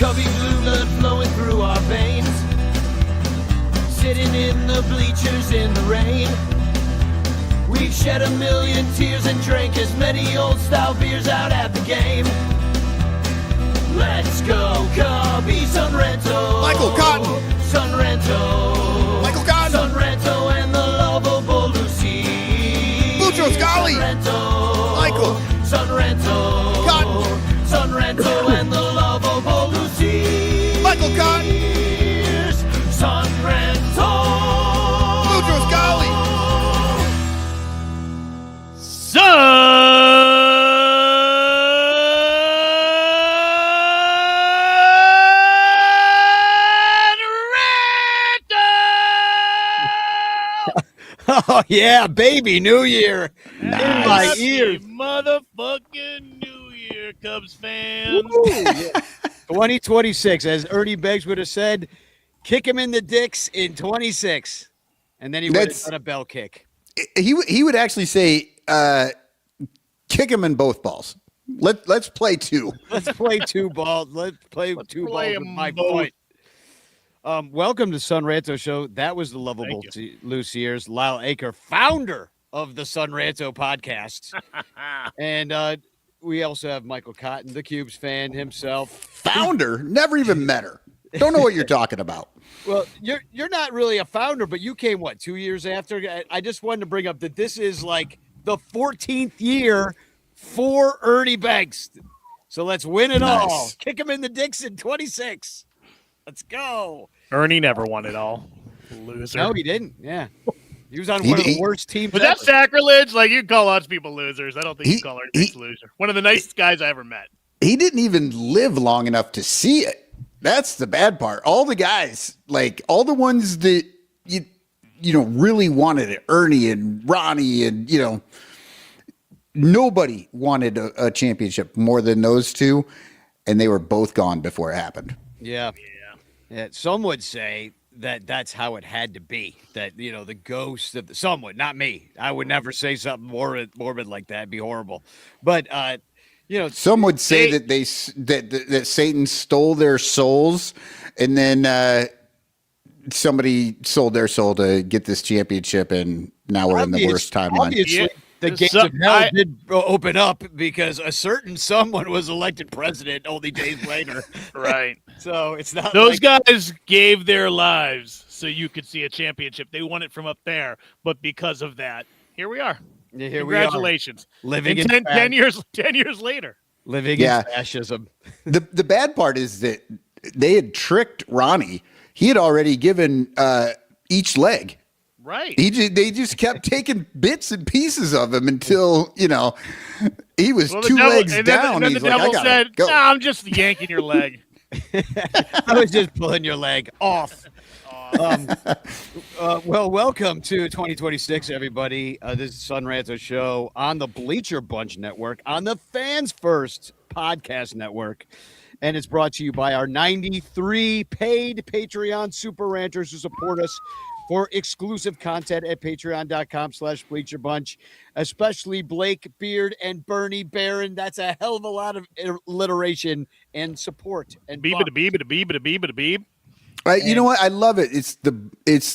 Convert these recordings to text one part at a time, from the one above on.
Chubby blue blood flowing through our veins. Sitting in the bleachers in the rain. We've shed a million tears and drank as many old-style beers out at the game. Let's go, Cubby, Son Ranto. Michael Cotton. Son Ranto. Michael Cotton. Son Ranto and the lovable Lucy. Mucho Scali. Son Ranto. Michael. Son Ranto. Cotton. Son Ranto and the lovable Lucy. Michael Cotton. Son Ranto. Mucho Scali. Oh, yeah, baby, New Year. Nice. In my ears. Motherfucking New Year, Cubs fans. Woo, yeah. 2026, as Ernie Beggs would have said, kick him in the dicks in 26. And then he would have done a bell kick. He would actually say, kick him in both balls. Let's play two. Let's play two balls. Let's play two balls with my point. Welcome to Son Ranto Show. That was the lovable Lucy Ears, Lyle Aker, founder of the Son Ranto podcast. And we also have Michael Cotton, the Cubes fan himself. Founder? Never even met her. Don't know what you're talking about. Well, you're not really a founder, but you came, 2 years after? I just wanted to bring up that this is like the 14th year for Ernie Beggs. So let's win it all. Kick him in the dicks in 26. Let's go. Ernie never won it all. Loser. No, he didn't. Yeah. He was on one of the worst teams. Was that sacrilege? Like, you call lots of people losers. I don't think you call Ernie a loser. One of the nicest guys I ever met. He didn't even live long enough to see it. That's the bad part. All the guys, like all the ones that you really wanted it, Ernie and Ronnie and, nobody wanted a championship more than those two. And they were both gone before it happened. Yeah. Some would say that that's how it had to be. That, the ghost of some would, not me. I would never say something morbid like that. It'd be horrible. But, some would say that Satan stole their souls, and then somebody sold their soul to get this championship, and now we're in the worst timeline. Obviously, the gates of hell did open up because a certain someone was elected president only days later. Right. So it's not those guys gave their lives so you could see a championship. They won it from up there, but because of that, here we are. Yeah, Congratulations. Living in 10 years later. Living in fascism. The bad part is that they had tricked Ronnie. He had already given each leg. Right. They just kept taking bits and pieces of him until, he was two legs down. And then the devil said, "No, I'm just yanking your leg." I was just pulling your leg off. Well, welcome to 2026, everybody. This is Son Ranto Show on the Bleacher Bunch Network, on the Fans First Podcast Network. And it's brought to you by our 93 paid Patreon super ranters who support us for exclusive content at patreon.com/bleacherbunch, especially Blake Beard and Bernie Barron. That's a hell of a lot of alliteration and support. And beeb. You know what? I love it. It's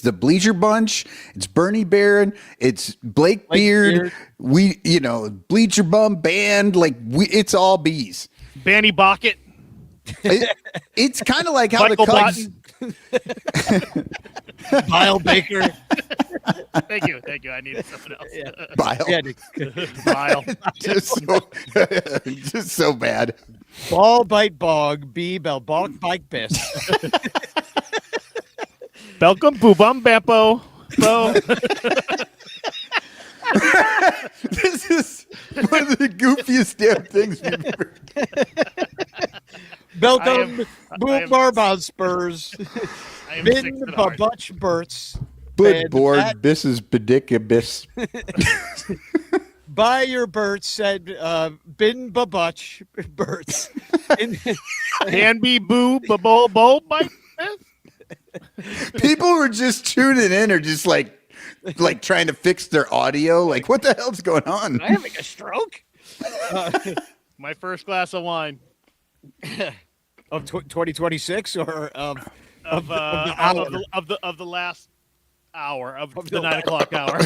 the Bleacher Bunch. It's Bernie Barron. It's Blake Beard. We, Bleacher Bum Band. It's all bees. Banny Bockett. It's kind of like how Michael the Cubs. Bile Baker. Thank you. I needed something else. Yeah. Bile. Just so bad. Ball bite bog. B bell bog bike best. Belcom boobum bampo. Bo. This is one of the goofiest damn things we've ever done. Belcom boom barbell spurs. Bin babutch burts. Good board. This is bedicabus. Buy your Berts said bin babutch Berts. Can be boo bo bo bite. People were just tuning in or just like trying to fix their audio. Like, what the hell's going on? Am I having a stroke? My first glass of wine. Of 2026 or of the hour? of the last hour of the 9 o'clock hour.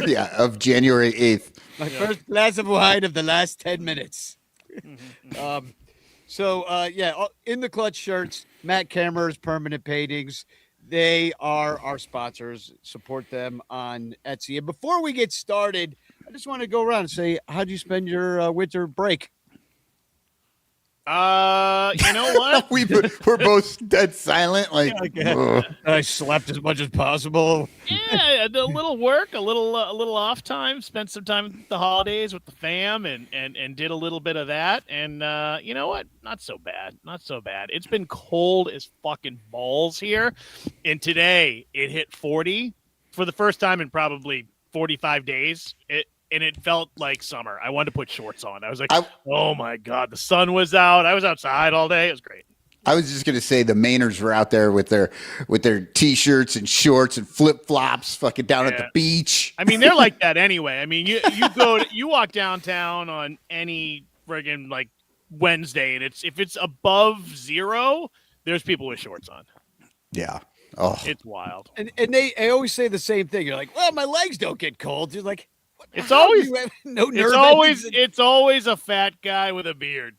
Yeah, of January 8th. My first glass of wine of the last 10 minutes. In the clutch shirts, Matt Kammerer's Permanent Paintings. They are our sponsors. Support them on Etsy. And before we get started, I just want to go around and say, how'd you spend your winter break? You know what? We're both dead silent. Like, ugh. I slept as much as possible. Yeah, a little work, a little off time. Spent some time with the holidays with the fam, and did a little bit of that. And you know what? Not so bad. Not so bad. It's been cold as fucking balls here, and today it hit 40 for the first time in probably 45 days. And it felt like summer. I wanted to put shorts on. I was like, oh my God, the sun was out. I was outside all day. It was great. I was just gonna say the Mainers were out there with their t-shirts and shorts and flip flops, fucking down at the beach. I mean, they're like that anyway. I mean, you walk downtown on any friggin' like Wednesday, and if it's above 0, there's people with shorts on. Yeah. Oh, It's wild. And they always say the same thing. You're like, well, my legs don't get cold. You're like, It's always it's always a fat guy with a beard.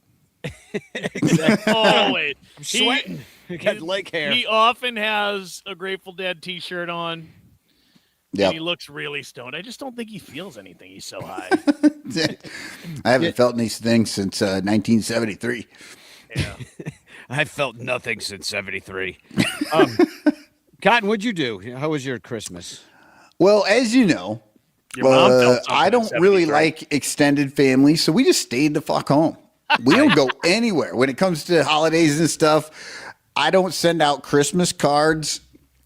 Exactly. Always. I'm sweating. He got leg hair. He often has a Grateful Dead t-shirt on. yeah. And he looks really stoned. I just don't think he feels anything. He's so high. I haven't felt anything since 1973. Yeah. I felt nothing since 73. Cotton, what'd you do? How was your Christmas? Well, as you know, Your mom felt something I in don't really 73. like extended family, so we just stayed the fuck home. We don't go anywhere. When it comes to holidays and stuff, I don't send out Christmas cards.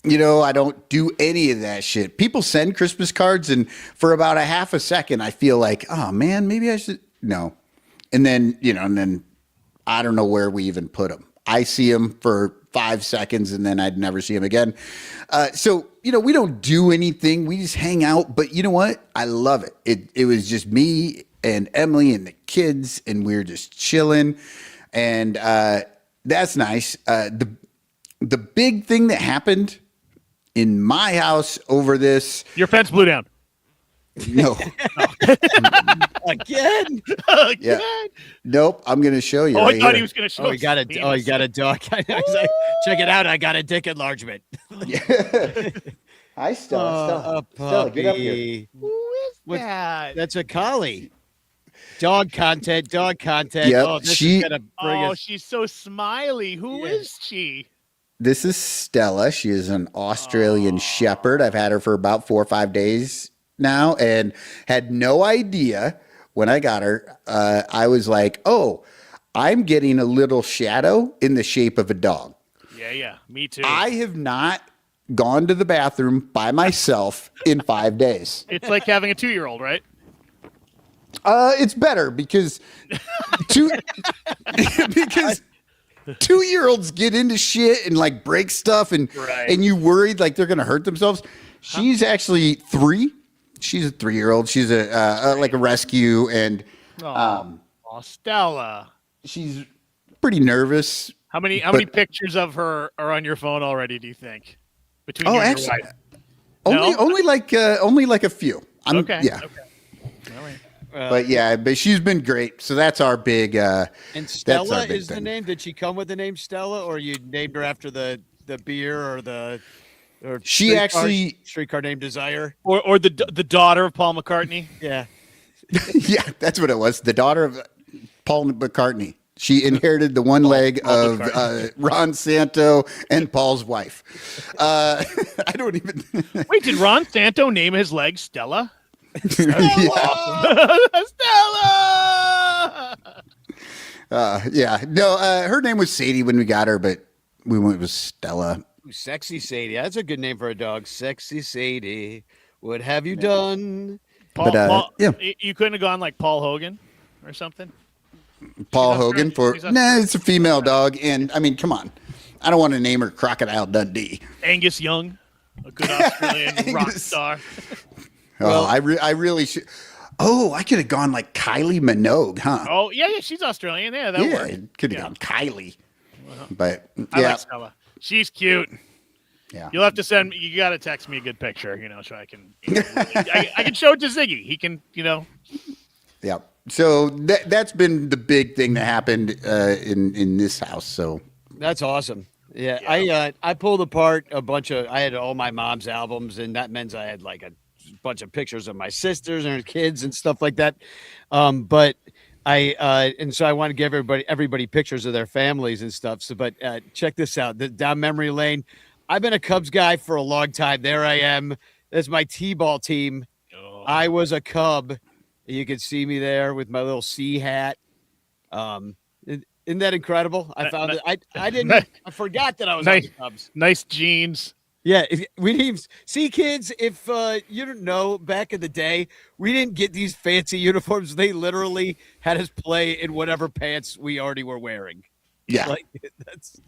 You know, I don't do any of that shit. People send Christmas cards, and for about a half a second, I feel like, oh man, maybe I should. No. And then, I don't know where we even put them. I see them for 5 seconds, and then I'd never see them again. So, we don't do anything. We just hang out. But you know what? I love it. It was just me and Emily and the kids, and we were just chilling. And that's nice. The big thing that happened in my house over this. Your fence blew down. No. Again? Yeah. Nope. I'm going to show you. Oh, right I thought here. he was going to show Oh, us you got his a penis. dog. I was like, check it out. I got a dick enlargement. Hi, Stella. A Stella, get up here. puppy. Who is What- that? That's a collie. Dog content. Yep, Oh, this she- is gonna bring Oh, us. she's so smiley. Who is she? This is Stella. She is an Australian Shepherd. I've had her for about 4 or 5 days now, and had no idea when I got her. I was like, oh, I'm getting a little shadow in the shape of a dog. Yeah, me too. I have not gone to the bathroom by myself in 5 days. It's like having a 2-year-old, right? It's better because because 2-year-olds get into shit and like break stuff, and Right. and you worried like they're gonna hurt themselves. She's actually 3. She's a 3-year-old. She's like a rescue, and Oh, Stella. she's pretty nervous. How many pictures of her are on your phone already, do you think? Between Oh, you and actually, your wife? only like a few. Okay. Yeah. Okay. All right. But she's been great. So that's our big. And that's Stella our big is the thing. name. Did she come with the name Stella, or you named her after the beer or She streetcar- actually- streetcar named Desire? Or the daughter of Paul McCartney. Yeah. Yeah, that's what it was. The daughter of Paul McCartney. She inherited the one leg Paul of McCartney. Ron Santo and Paul's wife. I don't even. Wait, did Ron Santo name his leg Stella? Yeah. Stella! Yeah. No, her name was Sadie when we got her, but we went with Stella. Ooh, Sexy Sadie. That's a good name for a dog. Sexy Sadie. What have you done? Paul, yeah. You couldn't have gone like Paul Hogan or something? Paul She's Hogan for Australian. She's nah, it's a female dog, and I mean, come on, I don't want to name her Crocodile Dundee. Angus Young, a good Australian rock Angus. star. Oh, I really should. Oh, I could have gone like Kylie Minogue, huh? Oh, yeah, she's Australian. Yeah, that yeah, worked. it could have Yeah. gone Kylie. But I yeah, like Stella. She's cute. yeah. You'll have to send me. You got to text me a good picture, so I can. I can show it to Ziggy. He can, Yeah. So that's been the big thing that happened in this house. So That's awesome. Yeah. I pulled apart a bunch of. I had all my mom's albums, and that meant I had like a bunch of pictures of my sisters and her kids and stuff like that. But and so I want to give everybody pictures of their families and stuff. So, but check this out. Down memory lane. I've been a Cubs guy for a long time. There I am. That's my T-ball team. Oh. I was a Cub. You can see me there with my little C hat. Isn't that incredible? I found it. I forgot that I was on the Cubs. Nice jeans. Yeah, we didn't even see, kids. If you don't know, back in the day, we didn't get these fancy uniforms. They literally had us play in whatever pants we already were wearing. yeah.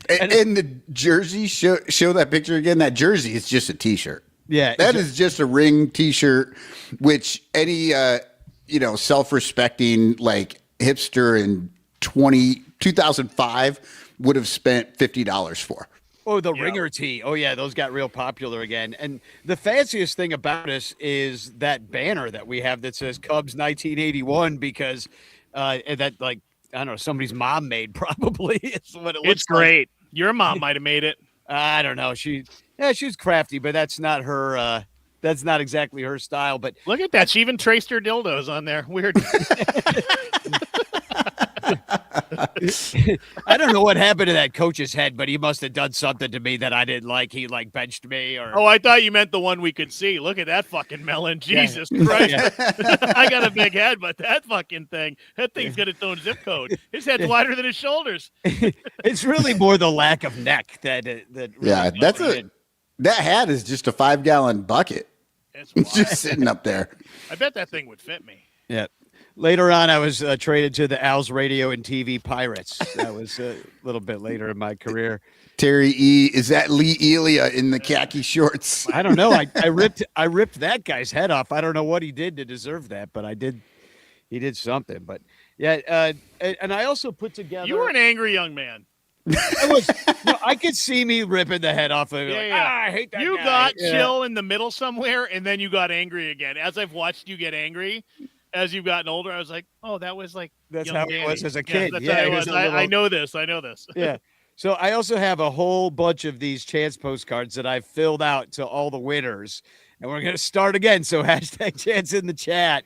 And the jersey, show that picture again. That jersey is just a T-shirt. Yeah, that is just a ring T-shirt, which any self-respecting like hipster in 2005 would have spent $50 for. Oh, the ringer tee. Oh, yeah, those got real popular again. And the fanciest thing about us is that banner that we have that says Cubs 1981 because that, like, I don't know, somebody's mom made probably. It's what it looks It's great. Like. Your mom might have made it. I don't know. She was crafty, but that's not her. That's not exactly her style. But look at that. She even traced her dildos on there. Weird. I don't know what happened to that coach's head, but he must have done something to me that I didn't like. He like benched me or. Oh, I thought you meant the one we could see. Look at that fucking melon. Jesus Christ. Yeah. I got a big head, but that fucking thing, that thing's got its own zip code. His head's wider than his shoulders. It's really more the lack of neck that really that hat is just a 5-gallon bucket. It's just sitting up there. I bet that thing would fit me. Yeah. Later on, I was traded to the Al's Radio and TV Pirates. That was a little bit later in my career. Terry E. Is that Lee Elia in the khaki shorts? I don't know. I ripped that guy's head off. I don't know what he did to deserve that, but he did something. But yeah, and I also put together. You were an angry young man. I could see me ripping the head off of it. I hate that You guy. got chill in the middle somewhere, and then you got angry again. As I've watched you get angry, as you've gotten older, I was like, oh, that was like that's how it was as a kid. I know this. Yeah. So I also have a whole bunch of these chance postcards that I've filled out to all the winners, and we're going to start again. So hashtag chance in the chat,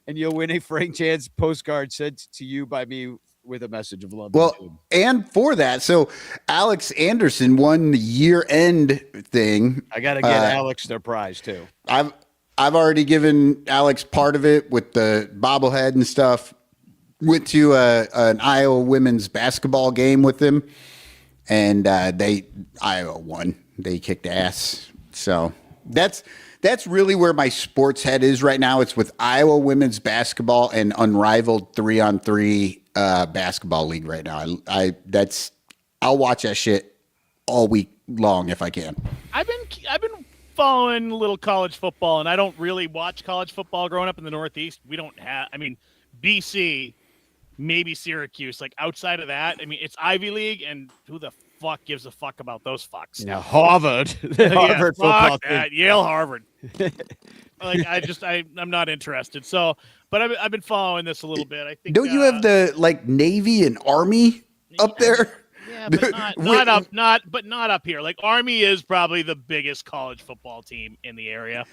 and you'll win a Frank Chance postcard sent to you by me with a message of love. Well, and for that, so Alex Anderson won the year-end thing. I got to get Alex their prize too. I've already given Alex part of it with the bobblehead and stuff. Went to an Iowa women's basketball game with them, and Iowa won. They kicked ass. So that's really where my sports head is right now. It's with Iowa women's basketball and unrivaled 3-on-3 basketball league right now. I'll watch that shit all week long if I can. I've been following a little college football, and I don't really watch college football growing up in the Northeast. We don't have, BC, maybe Syracuse. Like outside of that, it's Ivy League, and who the fuck gives a fuck about those fucks? Yeah, Harvard. Harvard football team. Yale, Harvard. I'm not interested. So, but I've been following this a little bit. I think. Don't you have the Navy and Army up there? Yeah, but not up here. Like Army is probably the biggest college football team in the area.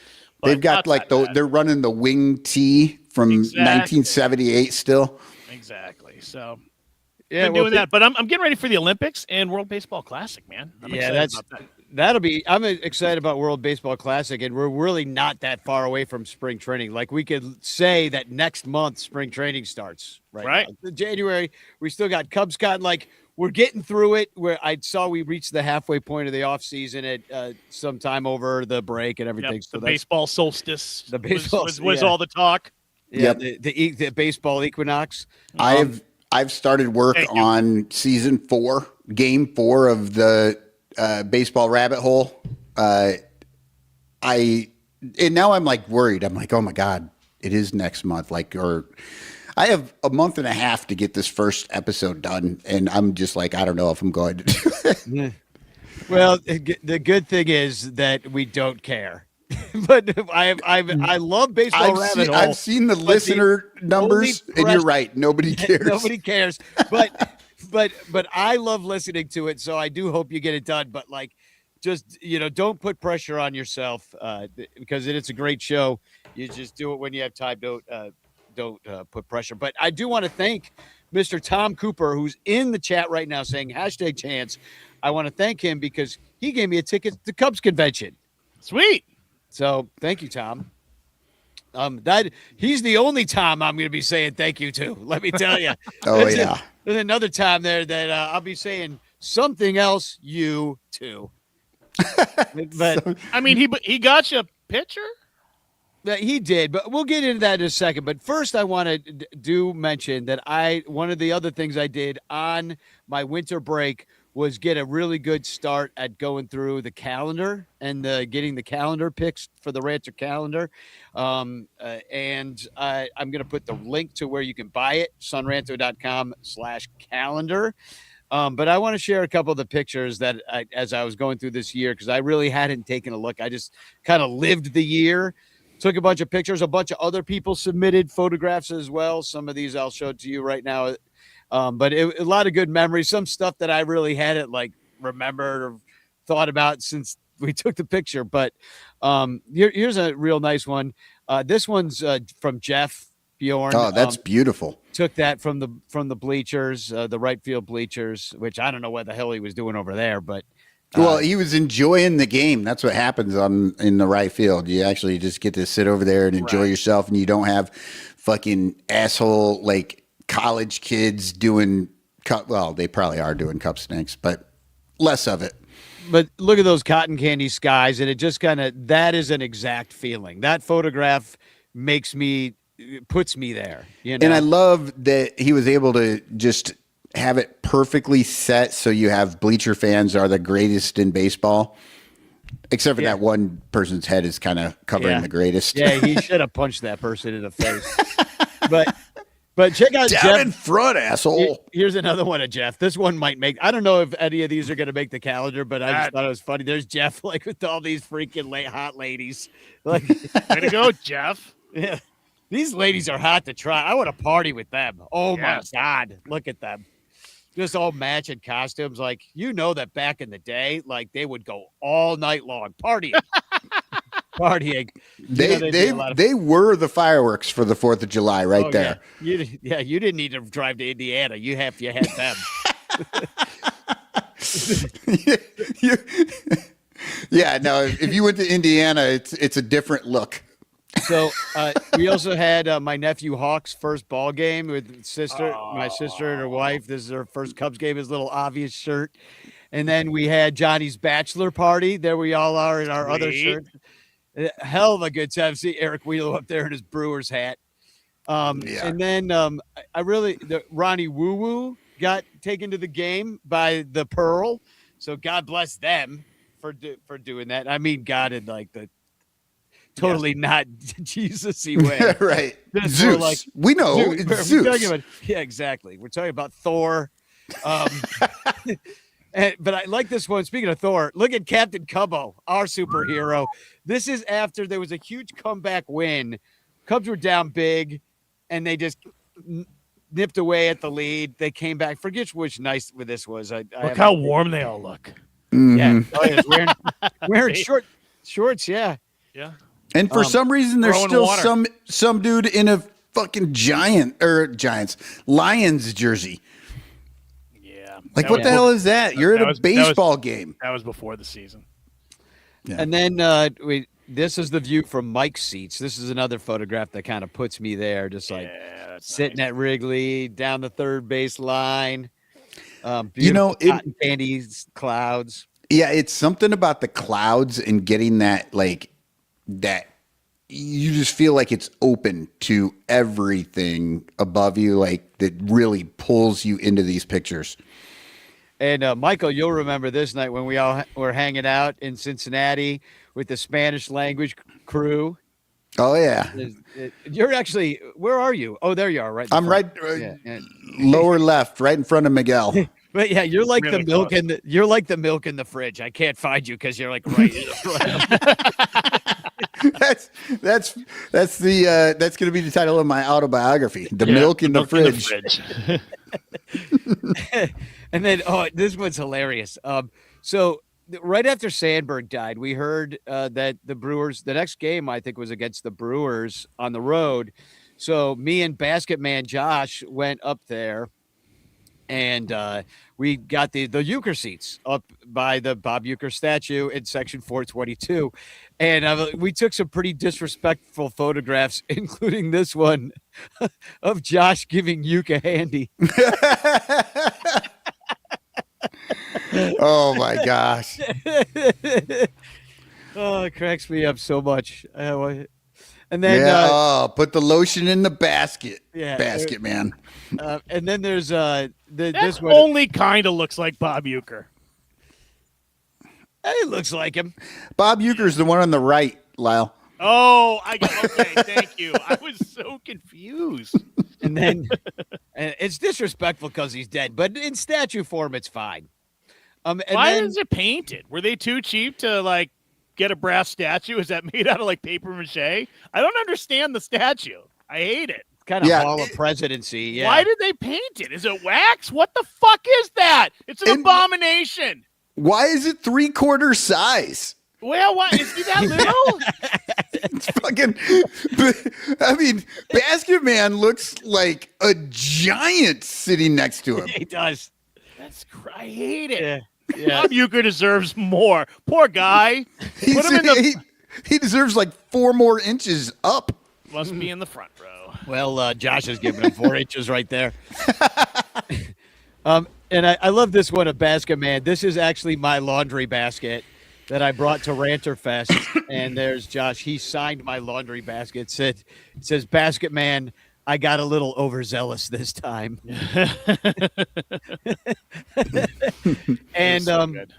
They've got they're running the wing T from 1978 still. Exactly. So yeah, we're doing that. But I'm getting ready for the Olympics and World Baseball Classic, man. I'm excited about that. I'm excited about World Baseball Classic, and we're really not that far away from spring training. Like we could say that next month spring training starts. Right. Now. January, we still got Cubs Con. Like we're getting through it. Where I saw we reached the halfway point of the off season at sometime over the break and everything. Yep, so the baseball solstice. The baseball was all the talk. Yeah, the baseball equinox. I've started work on season 4, game 4 of the baseball rabbit hole. And now I'm like worried. I'm like, oh my God, it is next month. I have a month and a half to get this first episode done, and I'm just like, I don't know if I'm going to do it. Well, the good thing is that we don't care. But I love baseball rabbit hole. I've seen the listener numbers, and you're right. Nobody cares. Nobody cares. But I love listening to it, so I do hope you get it done. But like, just don't put pressure on yourself because it's a great show. You just do it when you have time. Don't put pressure. But I do want to thank Mr. Tom Cooper, who's in the chat right now saying #chance. I want to thank him because he gave me a ticket to Cubs convention. Sweet. So thank you, Tom. That he's the only Tom I'm going to be saying thank you to. Let me tell you. Oh, There's another time there that I'll be saying something else. You too. But I mean, he got you a pitcher. He did, but we'll get into that in a second. But first, I want to do mention that one of the other things I did on my winter break was get a really good start at going through the calendar and getting the calendar picks for the Rancher calendar. And I'm going to put the link to where you can buy it, sonranto.com/calendar. But I want to share a couple of the pictures that as I was going through this year, because I really hadn't taken a look. I just kind of lived the year. Took a bunch of pictures. A bunch of other people submitted photographs as well. Some of these I'll show to you right now. But a lot of good memories. Some stuff that I really hadn't remembered or thought about since we took the picture. But here's a real nice one. This one's from Jeff Bjorn. Oh, that's beautiful. Took that from the bleachers, the right field bleachers, which I don't know what the hell he was doing over there, but. Well, he was enjoying the game. That's what happens in the right field. You actually just get to sit over there and enjoy yourself, and you don't have fucking asshole college kids doing cup. Well, they probably are doing cup snakes, but less of it. But look at those cotton candy skies, and it just that is an exact feeling. That photograph puts me there. And I love that he was able to just have it perfectly set so you have bleacher fans are the greatest in baseball, except for that one person's head is kind of covering the greatest. Yeah, he should have punched that person in the face. But check out down Jeff in front, asshole. Here's another one of Jeff. This one might make. I don't know if any of these are going to make the calendar, but I just thought it was funny. There's Jeff with all these freaking hot ladies. Way to go, Jeff. Yeah, these ladies are hot to try. I want to party with them. Oh my God, look at them. Just all matching costumes. That back in the day, they would go all night long partying. They were the fireworks for the 4th of July there. Yeah. You didn't need to drive to Indiana. You had them. No, if you went to Indiana, it's a different look. So we also had my nephew Hawk's first ball game with my sister and her wife. This is her first Cubs game, his little obvious shirt. And then we had Johnny's bachelor party. There we all are in our other shirts. Hell of a good time. See Eric Wheelo up there in his Brewers hat. And then Ronnie Woo Woo got taken to the game by the Pearl. So God bless them for doing that. I mean, God in the totally not Jesus-y way. Right. Zeus. We know it's Zeus. Yeah, exactly. We're talking about Thor. But I like this one. Speaking of Thor, look at Captain Cubbo, our superhero. This is after there was a huge comeback win. Cubs were down big, and they just nipped away at the lead. They came back. Forget which nice this was. Look how warm they all look. Mm-hmm. Yeah. Oh, yeah. Wearing shorts. Yeah. Yeah. And for some reason, there's still some dude in a fucking Lions jersey. Yeah. What the hell is that? You're at a baseball game. That was before the season. Yeah. And then this is the view from Mike's seats. This is another photograph that kind of puts me there, just sitting at Wrigley down the third base line. Cotton candy clouds. Yeah, it's something about the clouds and getting that that you just feel like it's open to everything above you, that really pulls you into these pictures. And Michael, you'll remember this night when we all were hanging out in Cincinnati with the Spanish language crew. Oh yeah, You're actually, where are you? Oh, there you are. Right. in the I'm front. right Yeah. lower left, right in front of Miguel. But yeah, you're like Really the milk close. you're like the milk in the fridge. I can't find you because you're like right in the front. That's going to be the title of my autobiography, The Milk in the Fridge. And then, this one's hilarious. So right after Sandberg died, we heard that the Brewers, the next game I think was against the Brewers on the road. So me and Basket Man Josh went up there. And we got the Euchre seats up by the Bob Euchre statue in section 422. And we took some pretty disrespectful photographs, including this one of Josh giving Euchre a handy. Oh, my gosh. Oh, it cracks me up so much. And then put the lotion in the basket. Yeah, basket man. And then there's That this one. only kind of looks like Bob Euchre. It looks like him. Bob Euchre's the one on the right, Lyle. Oh, okay. Thank you. I was so confused. And then and it's disrespectful because he's dead, but in statue form, it's fine. And Why then, is it painted? Were they too cheap to like get a brass statue? Is that made out of like paper mache? I don't understand the statue. I hate it. kind of Hall of Presidency? Yeah. Why did they paint it? Is it wax? What the fuck is that? It's an abomination. Why is it 3/4 size? Well, what is he that little? It's fucking. I mean, Basket Man looks like a giant sitting next to him. He does. I hate it. Yeah. Bob Euchre deserves more. Poor guy. Put him in the. He deserves like 4 more inches up. Must be in the front row. Well, Josh is giving him 4 inches right there. And I love this one of Basket Man. This is actually my laundry basket that I brought to Ranter Fest. And there's Josh. He signed my laundry basket. It says, Basket Man, I got a little overzealous this time. And So good.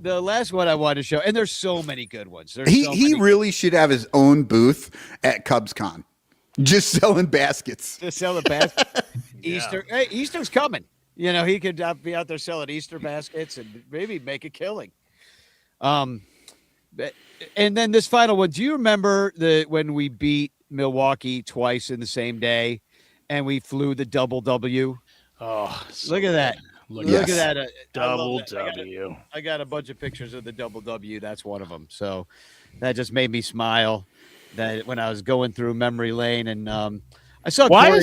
the last one I wanted to show, and there's so many good ones. He really should have his own booth at CubsCon, just selling baskets. to sell a basket. Easter, hey, Easter's coming. You know, he could be out there selling Easter baskets and maybe make a killing. And then this final one. Do you remember when we beat Milwaukee twice in the same day, and we flew the double W? Oh, Look at that! Look Yes. at that! double I W. I got a bunch of pictures of the double W. That's one of them. So that just made me smile. That when I was going through memory lane, and I saw Why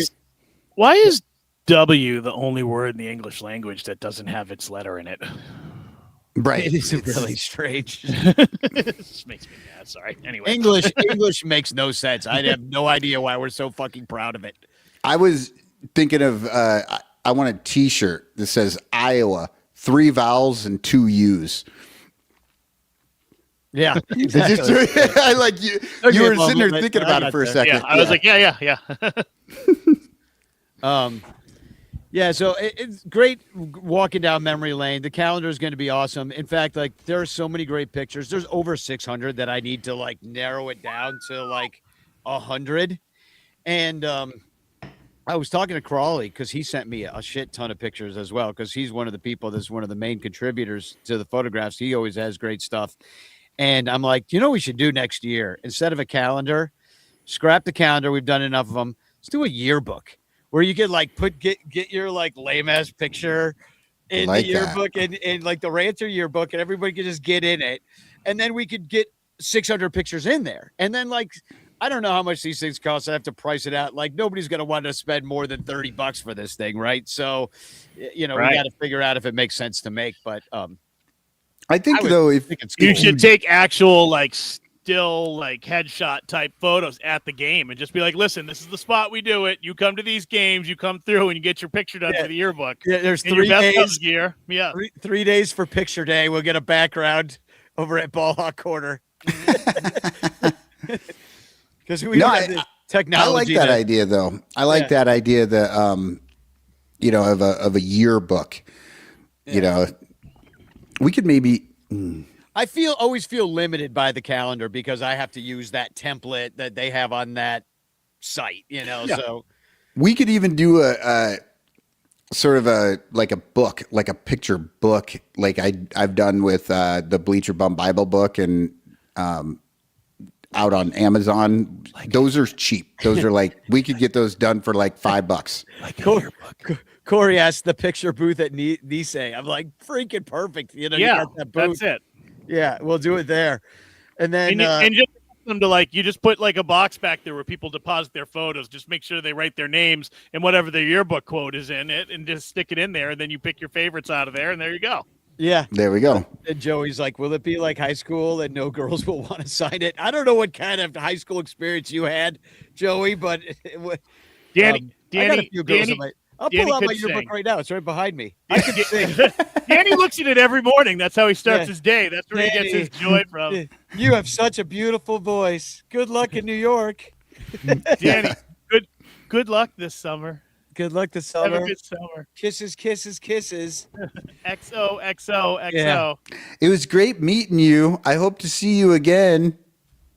is W the only word in the English language that doesn't have its letter in it? Right. It is really strange. This makes me mad. Sorry. Anyway, English makes no sense. I have no idea why we're so fucking proud of it. I was thinking of I want a T-shirt that says Iowa, 3 vowels and 2 U's. Yeah, I like you. Okay, You were well, sitting there I- thinking I about got it for a there. second. yeah, I was like, yeah. So it's great walking down memory lane. The calendar is going to be awesome. In fact, like there are so many great pictures. There's over 600 that I need to like narrow it down to like 100. And I was talking to Crawley because he sent me a shit ton of pictures as well, because he's one of the people that's one of the main contributors to the photographs. He always has great stuff. And I'm like, you know what we should do next year? Instead of a calendar, scrap the calendar. We've done enough of them. Let's do a yearbook where you could like get your like lame ass picture in Like the yearbook and like the Ranter yearbook, and everybody could just get in it. And then we could get 600 pictures in there. And then like, I don't know how much these things cost. I have to price it out. Like nobody's going to want to spend more than $30 for this thing. Right. So, you know, Right. we got to figure out if it makes sense to make, but I think I though, if think it's cool. You should take actual like still like headshot type photos at the game and just be like, listen, this is the spot we do it. You come to these games, you come through and you get your picture done for the yearbook. Yeah, there's In your 3 best Cubs days. gear. Yeah. 3 days for picture day. We'll get a background over at Ball Hawk Corner. Because we don't have the I like technology. that idea though. I like that idea that you know, of a yearbook. You know, we could maybe I always feel limited by the calendar because I have to use that template that they have on that site, Yeah. So We could even do a sort of a book, like a picture book, like I've done with the Bleacher Bum Bible book and out on Amazon. Those are cheap. Those are we could get those done for like $5. Corey asked the picture booth at Nisei. I'm like, freaking perfect. You got that booth. That's it. Yeah, we'll do it there. And then And just them to you just put a box back there where people deposit their photos. Just make sure they write their names and whatever their yearbook quote is in it, and just stick it in there. And then you pick your favorites out of there, and there you go. yeah, There we go. and Joey's like, will it be like high school and no girls will want to sign it? I don't know what kind of high school experience you had, Joey, but Danny, I got a few girls Danny, I'll Danny pull out my could yearbook sing. right now. It's right behind me. I can sing. Danny looks at it every morning. That's how he starts Yeah. his day. That's where he gets his joy from. You have such a beautiful voice. Good luck in New York. Danny, good luck this summer. Good luck this Have summer. a good summer. Kisses, kisses, kisses. XOXOXO. Yeah. It was great meeting you. I hope to see you again.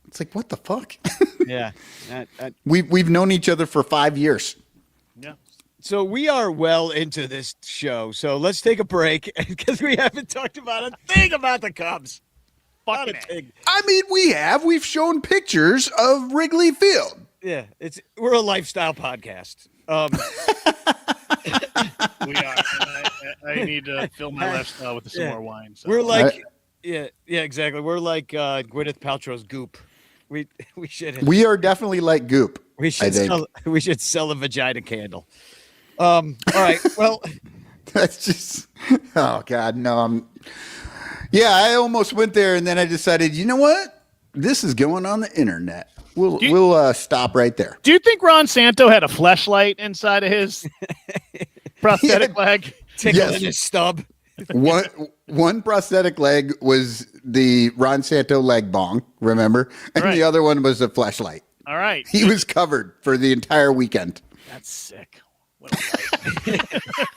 It's like, what the fuck? Yeah. We've known each other for 5 years. Yeah. So we are well into this show. So let's take a break because we haven't talked about a thing about the Cubs. Not a thing. I mean, we've shown pictures of Wrigley Field. Yeah, we're a lifestyle podcast. We are. I need to fill my lifestyle with some more wine. So. We're like, yeah, exactly. We're like Gwyneth Paltrow's Goop. We should. We are definitely like Goop. We should I think. sell a vagina candle. All right. Well, That's just, oh God, no. Yeah, I almost went there, and then I decided, you know what? This is going on the internet. We'll stop right there. Do you think Ron Santo had a fleshlight inside of his prosthetic leg? tickle in his stub. One prosthetic leg was the Ron Santo leg bong, remember? And Right. the other one was a fleshlight. All right. He was covered for the entire weekend. That's sick. What a life.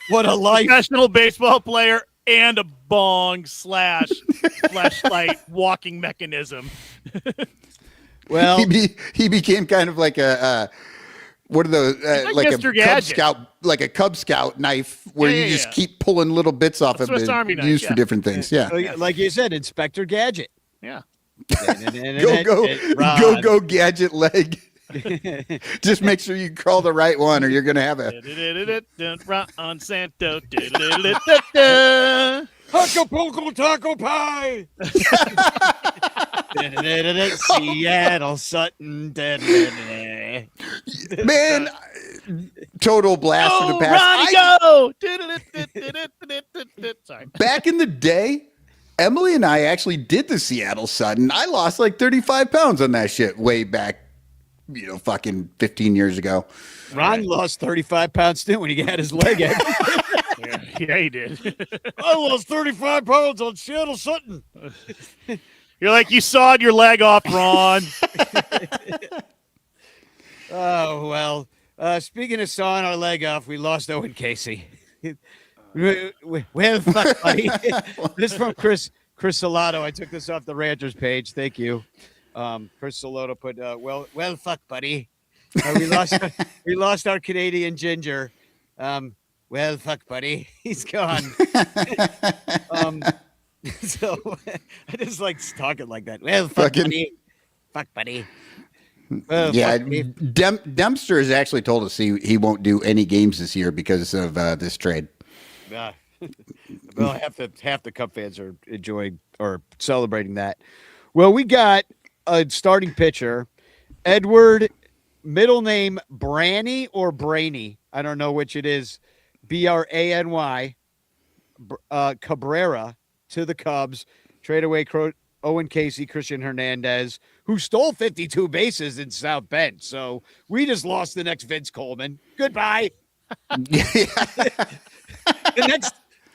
What a life. Professional baseball player and a bong / flashlight walking mechanism. Well, He became kind of like a what are those like like a Mr. Cub Gadget. Scout, like a Cub Scout knife where Yeah, you just yeah. keep pulling little bits off A of Swiss it, Army knife, used for yeah. different things. Yeah. like you said, Inspector Gadget. Yeah. Go gadget leg. Just make sure you crawl the right one, or you're gonna have a. Ron Santo. Acapulco taco pie. Seattle Sutton. Man, total blast from the Oh, past. Ronnie, go! Sorry. Back in the day, Emily and I actually did the Seattle Sudden. I lost like 35 pounds on that shit way back, fucking 15 years ago. Ron lost 35 pounds too when he had his leg out. Yeah, he did. I lost 35 pounds on Seattle Sutton. You're like, you sawed your leg off, Ron. Oh, well. Speaking of sawing our leg off, we lost Owen Casey. Well, fuck, buddy. This is from Chris Salato. I took this off the Ranchers page. Thank you. Chris Salato put, well, fuck, buddy. We lost our Canadian ginger. Well, fuck, buddy. He's gone. So I just like talking like that. Well, fuck, buddy. Fuck, buddy. Well, Yeah, fuck me. Dempster has actually told us he won't do any games this year because of this trade. Well, half the Cup fans are enjoying or celebrating that. Well, we got a starting pitcher, Edward, middle name Branny or Brainy. I don't know which it is. Brany, Cabrera to the Cubs. Trade away Owen Casey, Christian Hernandez, who stole 52 bases in South Bend. So we just lost the next Vince Coleman. Goodbye. The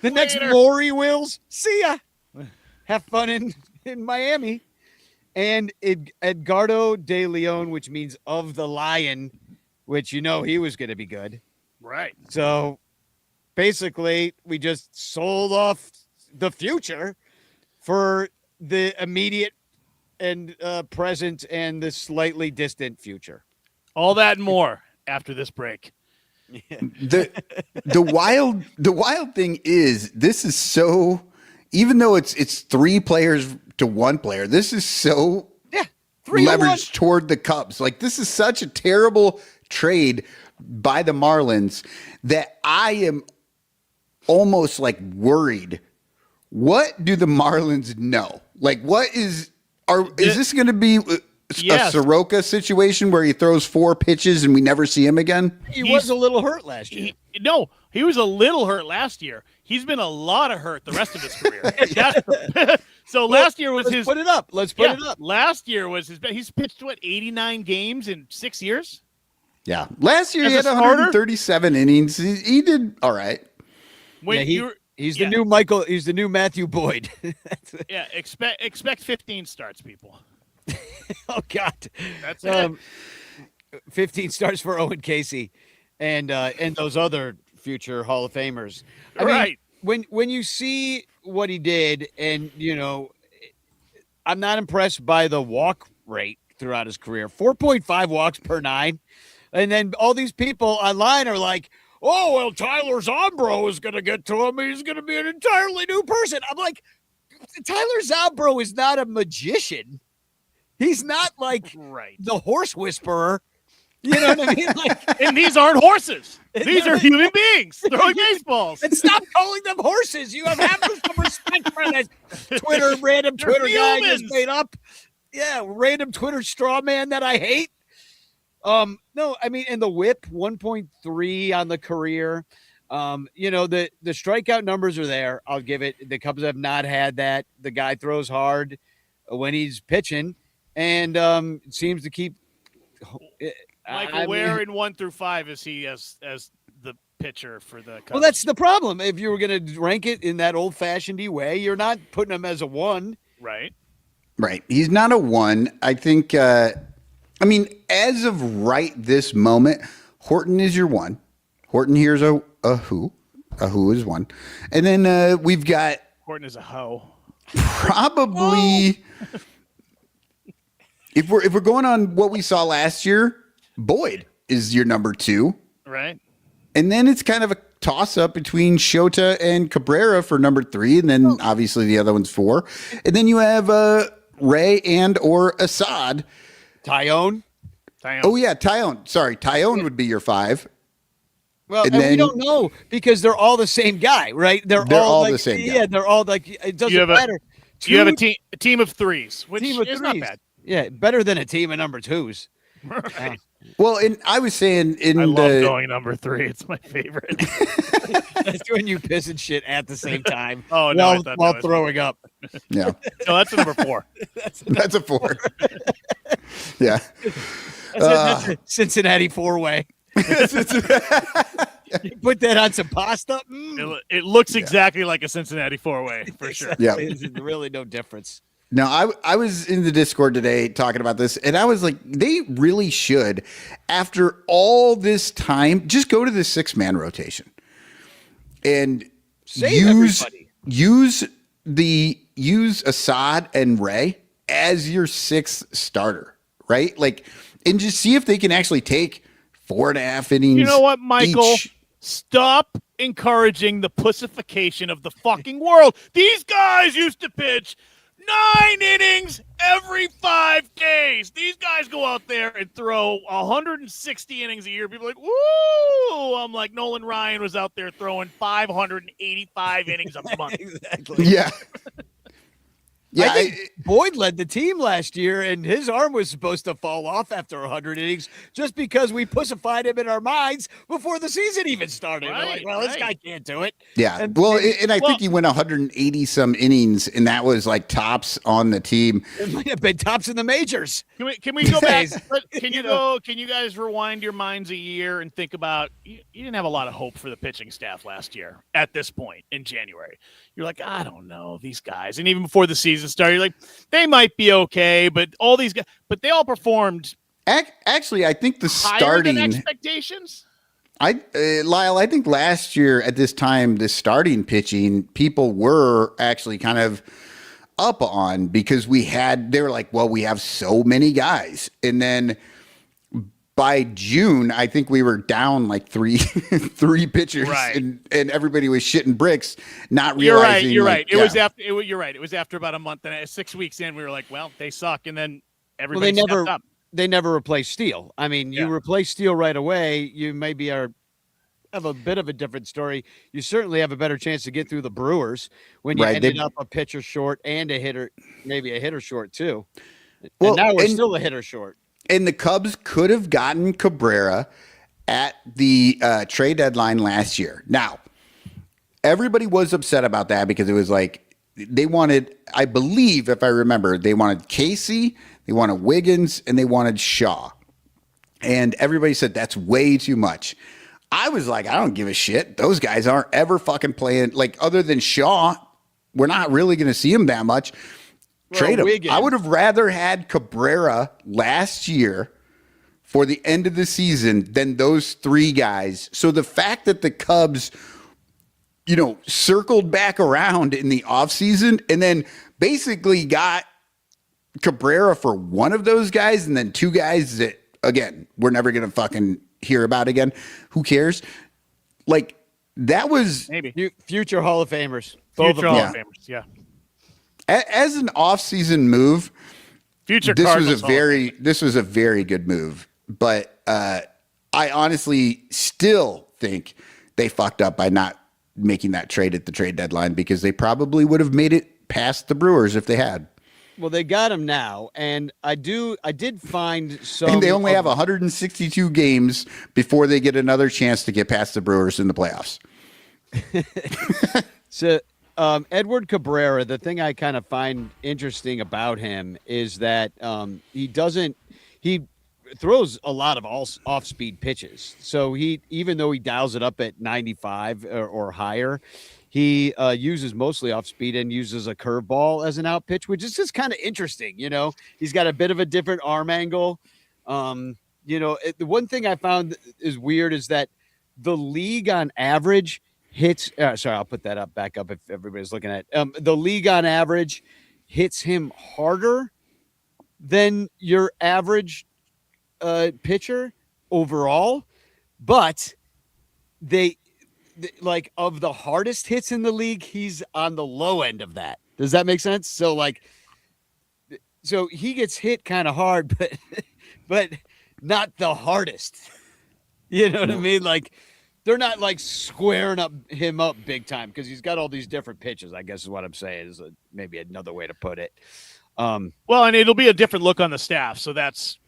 next Maury Wills. See ya. Have fun in Miami. And Edgardo de Leon, which means of the lion, which he was going to be good. Right. So basically, we just sold off the future for the immediate and present and the slightly distant future. All that and more after this break. The wild thing is this is so, even though it's 3 players to 1 player, this is so 3 to 1. leveraged toward the Cubs. Like, this is such a terrible trade by the Marlins that I am almost like worried. What do the Marlins know? Like, is this going to be a Soroka situation where he throws 4 pitches and we never see him again? He was a little hurt last year. He was a little hurt last year. He's been a lot of hurt the rest of his career. So last year was his. Put it up. Let's put it up. Last year was his. He's pitched 89 games in 6 years. Yeah, last year As he had a starter? 137 innings. He did all right. He's the new Michael. He's the new Matthew Boyd. Expect 15 starts, people. Oh God, That's it. 15 starts for Owen Casey, and those other future Hall of Famers. I Right. mean, when you see what he did, and I'm not impressed by the walk rate throughout his career. 4.5 walks per 9, and then all these people online are like, "Oh well, Tyler Zombro is going to get to him. He's going to be an entirely new person." I'm like, Tyler Zombro is not a magician. He's not like the horse whisperer. You know what I mean? Like, and these aren't horses. These are human beings throwing baseballs. and stop calling them horses. You have some respect for that random Twitter guy just made up. Yeah, random Twitter straw man that I hate. No, I mean, and the whip 1.3 on the career. The strikeout numbers are there. I'll give it. The Cubs have not had that. The guy throws hard when he's pitching, and it seems to keep. Michael, where in 1 through 5 is he as the pitcher for the Cubs? Well, that's the problem. If you were going to rank it in that old-fashioned way, you're not putting him as a 1. Right. He's not a 1. I think. As of right this moment, Horton is your 1. Horton here's a who. A who is 1, and then we've got Horton is a hoe. Probably. If we're going on what we saw last year, Boyd is your number 2. Right. And then it's kind of a toss-up between Shota and Cabrera for number 3, and then obviously the other one's 4. And then you have Ray and or Assad. Tyone. Oh, yeah, Tyone. Sorry, Tyone would be your 5. Well, and we don't know because they're all the same guy, right? They're all like, the same guy. Yeah, they're all like, it doesn't matter. You have a team of 3s, which is not threes. bad. Yeah, better than a team of number 2s. Right. Well, and I was saying I love going number 3. It's my favorite. That's when you piss and shit at the same time. Oh, no. While throwing up. Yeah. No, that's a number 4. That's a 4. Yeah. That's a Cincinnati 4-way. You put that on some pasta. It looks exactly like a Cincinnati 4-way for sure. Yeah. There's really no difference. No, I was in the Discord today talking about this, and I was like, they really should, after all this time, just go to the 6-man rotation and use Assad and Ray as your 6th starter, right? Like, and just see if they can actually take 4.5 innings. You know what, Michael? Stop encouraging the pussification of the fucking world. These guys used to pitch 9 innings every 5 days. These guys go out there and throw 160 innings a year. People are like, woo! I'm like, Nolan Ryan was out there throwing 585 innings a month. Exactly. Yeah. Yeah, I think Boyd led the team last year, and his arm was supposed to fall off after 100 innings just because we pussified him in our minds before the season even started. We're like, well, this guy can't do it. Yeah. And I think he went 180 some innings, and that was like tops on the team. It might have been tops in the majors. Can we go back? Can you guys rewind your minds a year and think about you didn't have a lot of hope for the pitching staff last year at this point in January. You're like, I don't know these guys. And even before the season started, you're like, they might be okay, but all these guys, but they all performed. Actually, I think the higher than expectations. Lyle, I think last year at this time, the starting pitching, people were actually kind of up on because they were like, well, we have so many guys. And then by June, I think we were down like three pitchers, Right. and everybody was shitting bricks, not You're realizing. right. Like, It was after. You're right. It was after about a month and 6 weeks in. We were like, well, they suck, and then everybody stepped up. They never replaced Steele. I mean, you replace Steele right away, you maybe have a bit of a different story. You certainly have a better chance to get through the Brewers when you ended up a pitcher short and a hitter, maybe a hitter short too. Well, and now we're still a hitter short. And the Cubs could have gotten Cabrera at the trade deadline last year. Now, everybody was upset about that because it was like they wanted, I believe, if I remember, they wanted Casey, they wanted Wiggins, and they wanted Shaw. And everybody said that's way too much. I was like, I don't give a shit. Those guys aren't ever fucking playing. Like, other than Shaw, we're not really going to see him that much. Trade him. I would have rather had Cabrera last year for the end of the season than those three guys. So the fact that the Cubs, circled back around in the offseason and then basically got Cabrera for one of those guys and then two guys that, again, we're never going to fucking hear about again. Who cares? Like, that was maybe future Hall of Famers. Both Hall of Famers, yeah. As an off-season move, this was a very good move. But I honestly still think they fucked up by not making that trade at the trade deadline because they probably would have made it past the Brewers if they had. Well, they got him now, and I did find some. And they only have 162 games before they get another chance to get past the Brewers in the playoffs. So. Edward Cabrera, the thing I kind of find interesting about him is that he throws a lot of off-speed pitches. So even though he dials it up at 95 or higher, he uses mostly off-speed and uses a curveball as an out pitch, which is just kind of interesting. He's got a bit of a different arm angle. The one thing I found is weird is that the league on average hits. Sorry, I'll put that back up if everybody's looking at it. The league on average hits him harder than your average pitcher overall, but like of the hardest hits in the league, he's on the low end of that. Does that make sense? So he gets hit kind of hard, but not the hardest. You know what I mean? Like, they're not like squaring him up big time because he's got all these different pitches, I guess is what I'm saying, is maybe another way to put it. Well, and it'll be a different look on the staff, so that's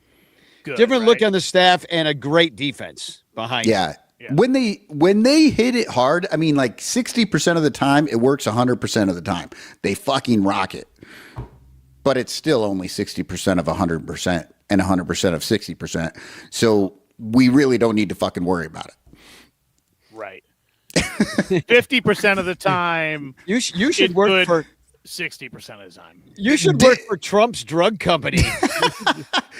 good. Different look on the staff and a great defense behind him. Yeah. When they hit it hard, I mean, like 60% of the time, it works 100% of the time. They fucking rock it. But it's still only 60% of 100% and 100% of 60%. So we really don't need to fucking worry about it. Right. 50% of the time. You should work for 60% of the time. You should work for Trump's drug company.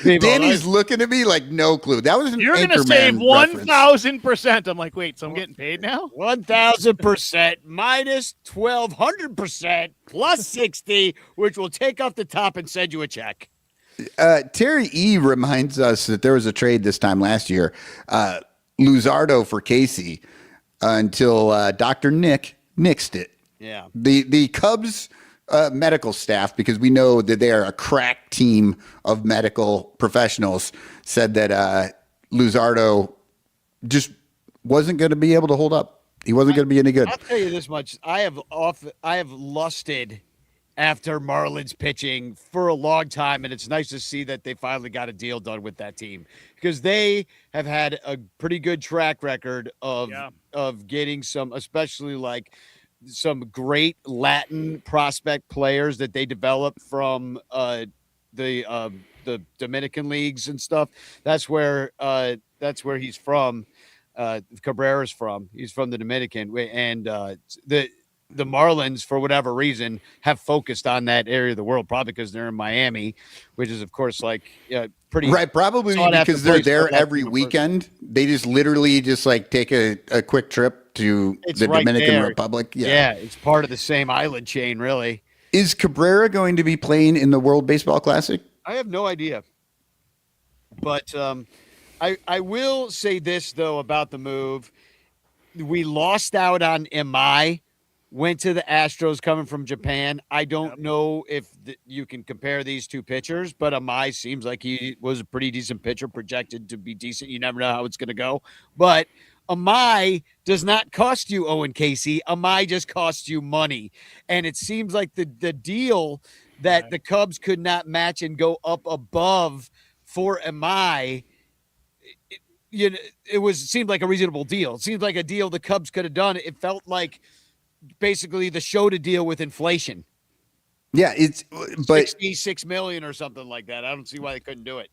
Danny's looking at me like no clue. That was an You're going to save 1,000%. I'm like, wait, so I'm getting paid now? 1,000% minus 1,200% plus 60, which will take off the top and send you a check. Terry E reminds us that there was a trade this time last year. Luzardo for Casey until Dr. Nick nixed it. Yeah. The Cubs medical staff, because we know that they are a crack team of medical professionals, said that Luzardo just wasn't going to be able to hold up. He wasn't going to be any good. I'll tell you this much. I have lusted after Marlins pitching for a long time, and it's nice to see that they finally got a deal done with that team because they have had a pretty good track record of getting some, especially like some great Latin prospect players that they developed from the Dominican leagues and stuff. That's where he's from. Cabrera's from. He's from the Dominican, and the Marlins, for whatever reason, have focused on that area of the world, probably because they're in Miami, which is, of course, like pretty right. Probably because they're there every weekend. They just literally like take a quick trip to the Dominican Republic. Yeah, it's part of the same island chain, really. Is Cabrera going to be playing in the World Baseball Classic? I have no idea. But I will say this, though, about the move. We lost out on Imai, went to the Astros coming from Japan. I don't know if you can compare these two pitchers, but Imai seems like he was a pretty decent pitcher, projected to be decent. You never know how it's going to go. But Imai does not cost you, Owen Casey. Imai just costs you money. And it seems like the deal that the Cubs could not match and go up above for Imai, it seemed like a reasonable deal. It seemed like a deal the Cubs could have done. It felt like basically the show to deal with inflation. Yeah, but 66 million or something like that. I don't see why they couldn't do it.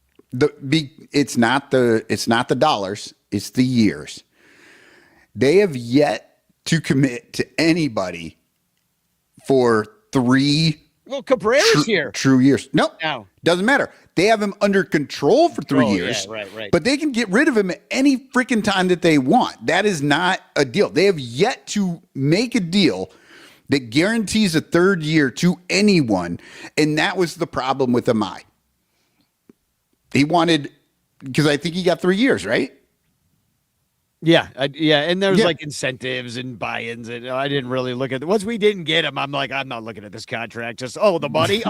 It's not the dollars, it's the years. They have yet to commit to anybody for 3 Cabrera's here. True years. Nope. No. Doesn't matter. They have him under control for 3 years. Yeah, right. But they can get rid of him at any freaking time that they want. That is not a deal. They have yet to make a deal that guarantees a 3rd year to anyone. And that was the problem with Imai. He wanted, because I think he got 3 years, right? Yeah. And there's like incentives and buy-ins. And I didn't really look at it. Once we didn't get him, I'm like, I'm not looking at this contract. Just, the money.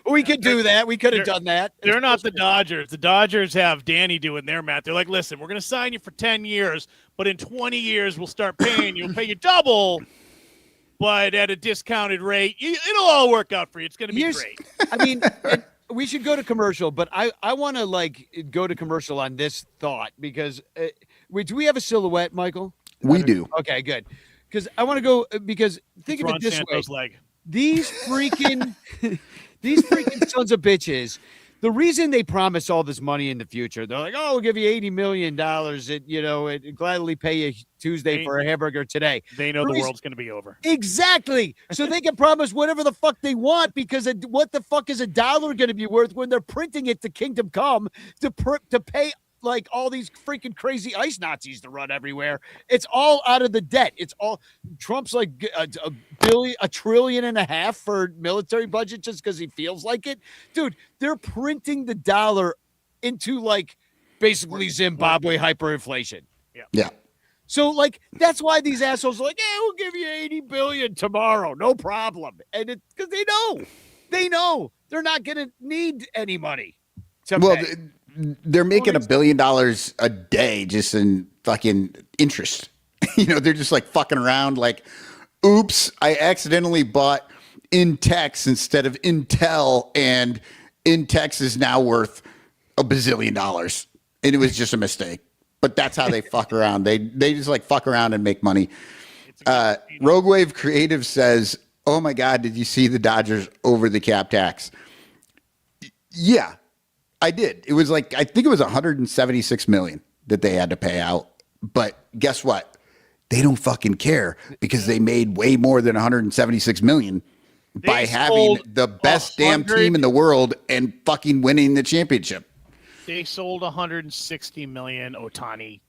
We could do that. We could have done that. They're not the Dodgers. The Dodgers have Danny doing their math. They're like, listen, we're going to sign you for 10 years, but in 20 years, we'll start paying you. We'll pay you double, but at a discounted rate. It'll all work out for you. It's going to be great. I mean, we should go to commercial, but I want to go to commercial on this thought because do we have a silhouette, Michael? We do. Okay, good. Because I want to go because think of it this Santos' way. leg. These freaking sons of bitches. The reason they promise all this money in the future, they're like, we'll give you $80 million and gladly pay you Tuesday for a hamburger today. They know the world's going to be over. Like so they can promise whatever the fuck they want because what the fuck is $1 going to be worth when they're printing it to Kingdom Come to pay like all these freaking crazy ice Nazis to run everywhere. It's all out of the debt. It's all Trump's like $1.5 trillion for military budget just because he feels like it. Dude, they're printing the dollar into like basically Zimbabwe hyperinflation. Yeah. So like that's why these assholes are like, we'll give you 80 billion tomorrow, no problem. And it's because they know they're not gonna need any money. They're making $1 billion a day just in fucking interest. They're just like fucking around like, oops, I accidentally bought Intex instead of Intel, and Intex is now worth $1 bazillion. And it was just a mistake. But that's how they fuck around. They just like fuck around and make money. Rogue Wave Creative says, oh my God, did you see the Dodgers over the cap tax? Yeah. I did. It was like, I think it was $176 million that they had to pay out. But guess what? They don't fucking care because they made way more than $176 million by having the best damn team in the world and fucking winning the championship. They sold 160 million Ohtani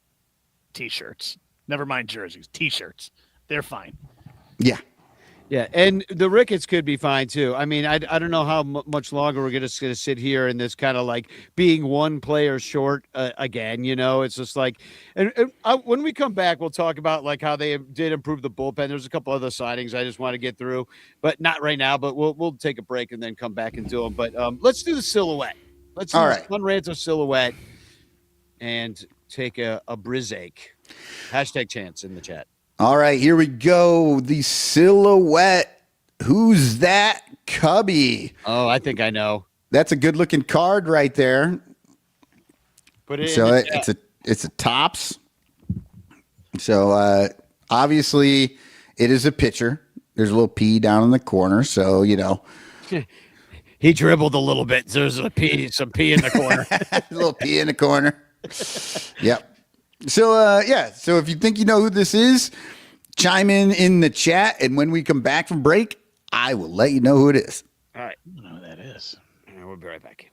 t-shirts. Never mind jerseys, t-shirts. They're fine. Yeah. Yeah, and the Ricketts could be fine too. I mean, I don't know how much longer we're gonna sit here in this kind of like being one player short again. It's just like, when we come back, we'll talk about like how they did improve the bullpen. There's a couple other signings I just want to get through, but not right now. But we'll take a break and then come back and do them. But let's do the silhouette. Let's do the Son Ranto silhouette and take a Brizzake. #chance in the chat. All right, here we go. The silhouette. Who's that Cubby? Oh, I think I know. That's a good looking card right there. Put it so it's a tops. So obviously it is a pitcher. There's a little P down in the corner. So, he dribbled a little bit. So there's some P in the corner. A little P in the corner. Yep. So, so if you think you know who this is, chime in the chat. And when we come back from break, I will let you know who it is. All right. I don't know who that is. We'll be right back.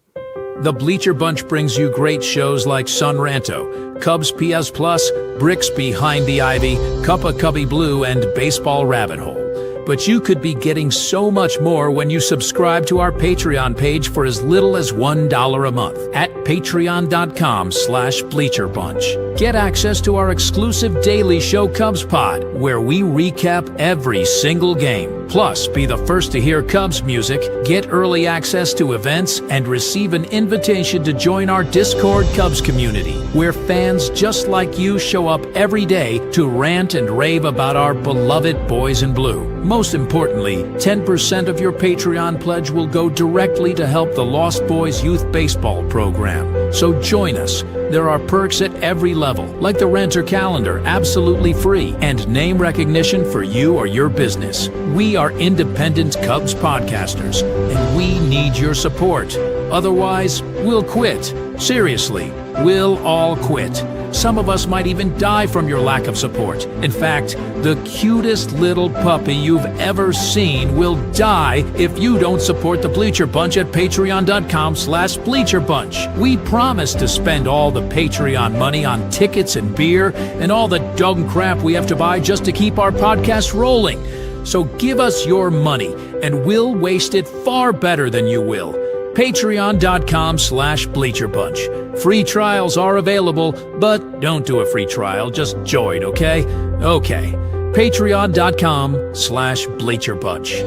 The Bleacher Bunch brings you great shows like Son Ranto, Cubs PS Plus, Bricks Behind the Ivy, Cup of Cubby Blue, and Baseball Rabbit Hole. But you could be getting so much more when you subscribe to our Patreon page for as little as $1 a month at patreon.com/bleacherbunch. Get access to our exclusive daily show Cubs Pod, where we recap every single game. Plus, be the first to hear Cubs music, get early access to events, and receive an invitation to join our Discord Cubs community, where fans just like you show up every day to rant and rave about our beloved boys in blue. Most importantly, 10% of your Patreon pledge will go directly to help the Lost Boys Youth Baseball program. So join us. There are perks at every level, like the Renter Calendar, absolutely free, and name recognition for you or your business. We are independent Cubs podcasters, and we need your support. Otherwise, we'll quit. Seriously, we'll all quit. Some of us might even die from your lack of support. In fact, the cutest little puppy you've ever seen will die if you don't support the Bleacher Bunch at patreon.com/bleacherbunch. We promise to spend all the Patreon money on tickets and beer and all the dog crap we have to buy just to keep our podcast rolling. So give us your money, and we'll waste it far better than you will. Patreon.com/bleacherbunch. Free trials are available, but don't do a free trial. Just join, okay? Okay. Patreon.com/bleacherbunch.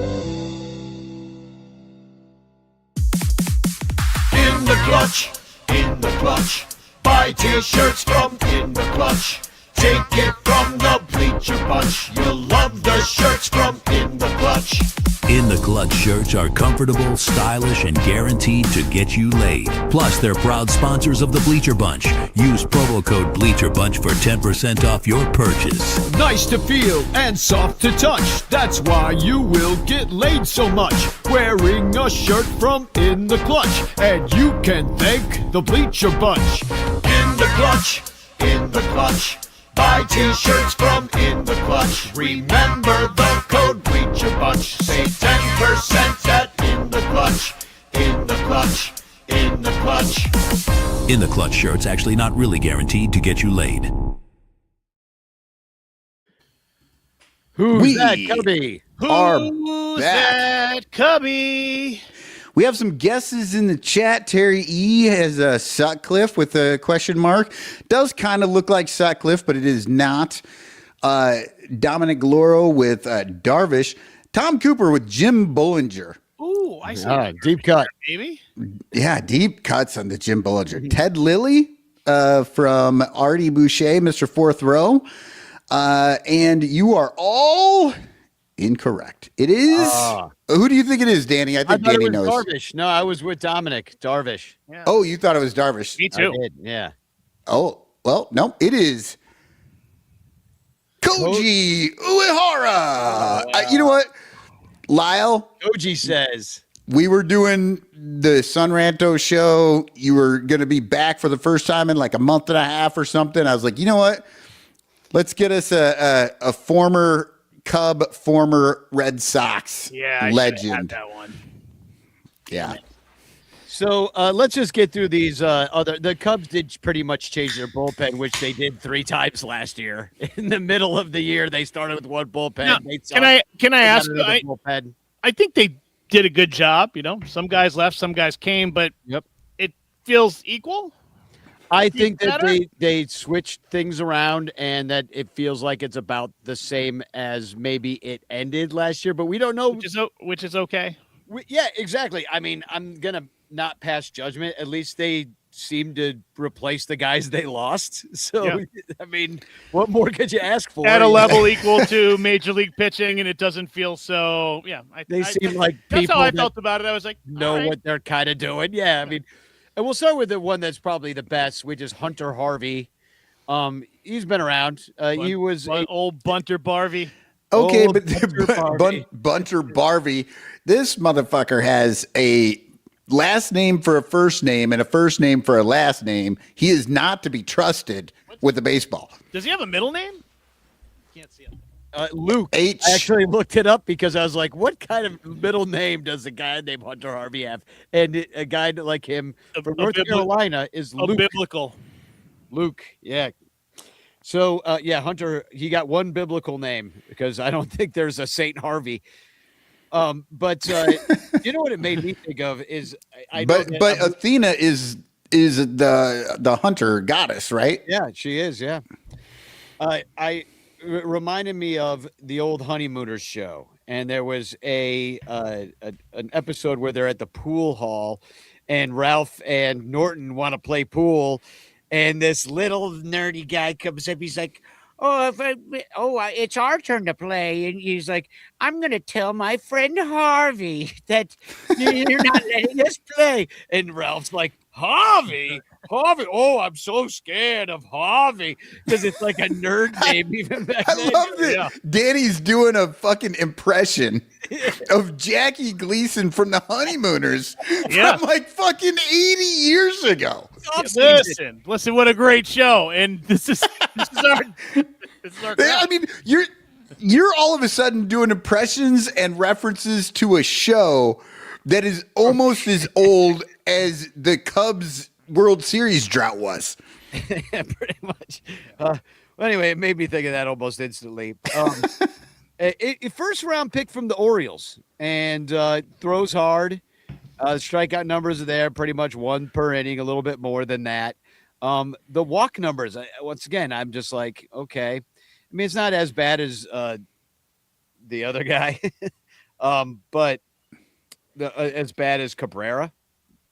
In the clutch, in the clutch. Buy t-shirts from In the Clutch. Take it from the Bleacher Bunch. You'll love the shirts from In the Clutch. In the Clutch shirts are comfortable, stylish, and guaranteed to get you laid. Plus, they're proud sponsors of the Bleacher Bunch. Use promo code BleacherBunch for 10% off your purchase. Nice to feel and soft to touch. That's why you will get laid so much. Wearing a shirt from In the Clutch. And you can thank the Bleacher Bunch. In the Clutch, in the Clutch. Buy t-shirts from In the Clutch. Remember the code Bleacher Bunch. Save 10% at In the Clutch. In the Clutch. In the Clutch. In the Clutch shirts actually not really guaranteed to get you laid. Who's that Cubby? Are Who's back. that cubby? We have some guesses in the chat. Terry E has a Sutcliffe with a question mark. Does kind of look like Sutcliffe, but it is not. Dominic Gloro with Darvish. Tom Cooper with Jim Bollinger. Ooh, I see. Deep cut. Maybe. Yeah, deep cuts on the Jim Bollinger. Ted Lilly from Artie Boucher, Mr. Fourth Row. And you are all incorrect. It is. Who do you think it is, Danny? I think thought Danny it was knows. Darvish. No, I was with Dominic. Darvish. Yeah. Oh, you thought it was Darvish. Me too. I did, yeah. Oh, well, no, it is Koji Uehara. You know what, Lyle? Koji says. We were doing the Son Ranto show. You were going to be back for the first time in like a month and a half or something. I was like, you know what? Let's get us a former Cub, former Red Sox Yeah, legend. I had that one. Yeah. So let's just get through these the Cubs did pretty much change their bullpen, which they did 3 times last year. In the middle of the year, they started with one bullpen. Now, They can I got ask? another bullpen. I think they did a good job. You know, some guys left, some guys came, but it feels equal. I think that better? they switched things around and that it feels like it's about the same as maybe it ended last year, but we don't know. Which is okay. Yeah, exactly. I mean, I'm going to not pass judgment. At least they seem to replace the guys they lost. So, Yeah. I mean, what more could you ask for? At a level equal to major league pitching, and it doesn't feel so. Yeah, They seem like that's people how I that felt about it. I was like, know all right. what they're kind of doing. Yeah, I mean, and we'll start with the one that's probably the best, which is Hunter Harvey. He's been around. He was old Bunter Barvey. Okay, Oh, but Bunter Barvey, this motherfucker has a last name for a first name and a first name for a last name. He is not to be trusted with the baseball. Does he have a middle name? Can't see it. Luke. H. I actually looked it up because I was like, what kind of middle name does a guy named Hunter Harvey have? And a guy like him from North Carolina is A Luke. biblical. Luke, yeah. So, Hunter, he got one biblical name because I don't think there's a Saint Harvey. But you know what it made me think of is I know but Athena is the hunter goddess, right? Yeah, she is. Yeah. Reminded me of the old Honeymooners show, and there was an episode where they're at the pool hall, and Ralph and Norton want to play pool, and this little nerdy guy comes up. He's like, it's our turn to play. And he's like, I'm going to tell my friend Harvey that you're not letting us play. And Ralph's like, Harvey? Oh, I'm so scared of Harvey because it's like a nerd name even back then. I love it. Yeah. Danny's doing a fucking impression of Jackie Gleason from the Honeymooners from like fucking 80 years ago. Listen, what a great show. And this is our I mean, you're all of a sudden doing impressions and references to a show that is almost as old as the Cubs World Series drought was. Yeah, pretty much. Well, anyway, it made me think of that almost instantly. A first round pick from the Orioles and throws hard. Strikeout numbers are there, pretty much one per inning, a little bit more than that. The walk numbers, once again, I'm just like, okay. I mean, it's not as bad as the other guy, but as bad as Cabrera.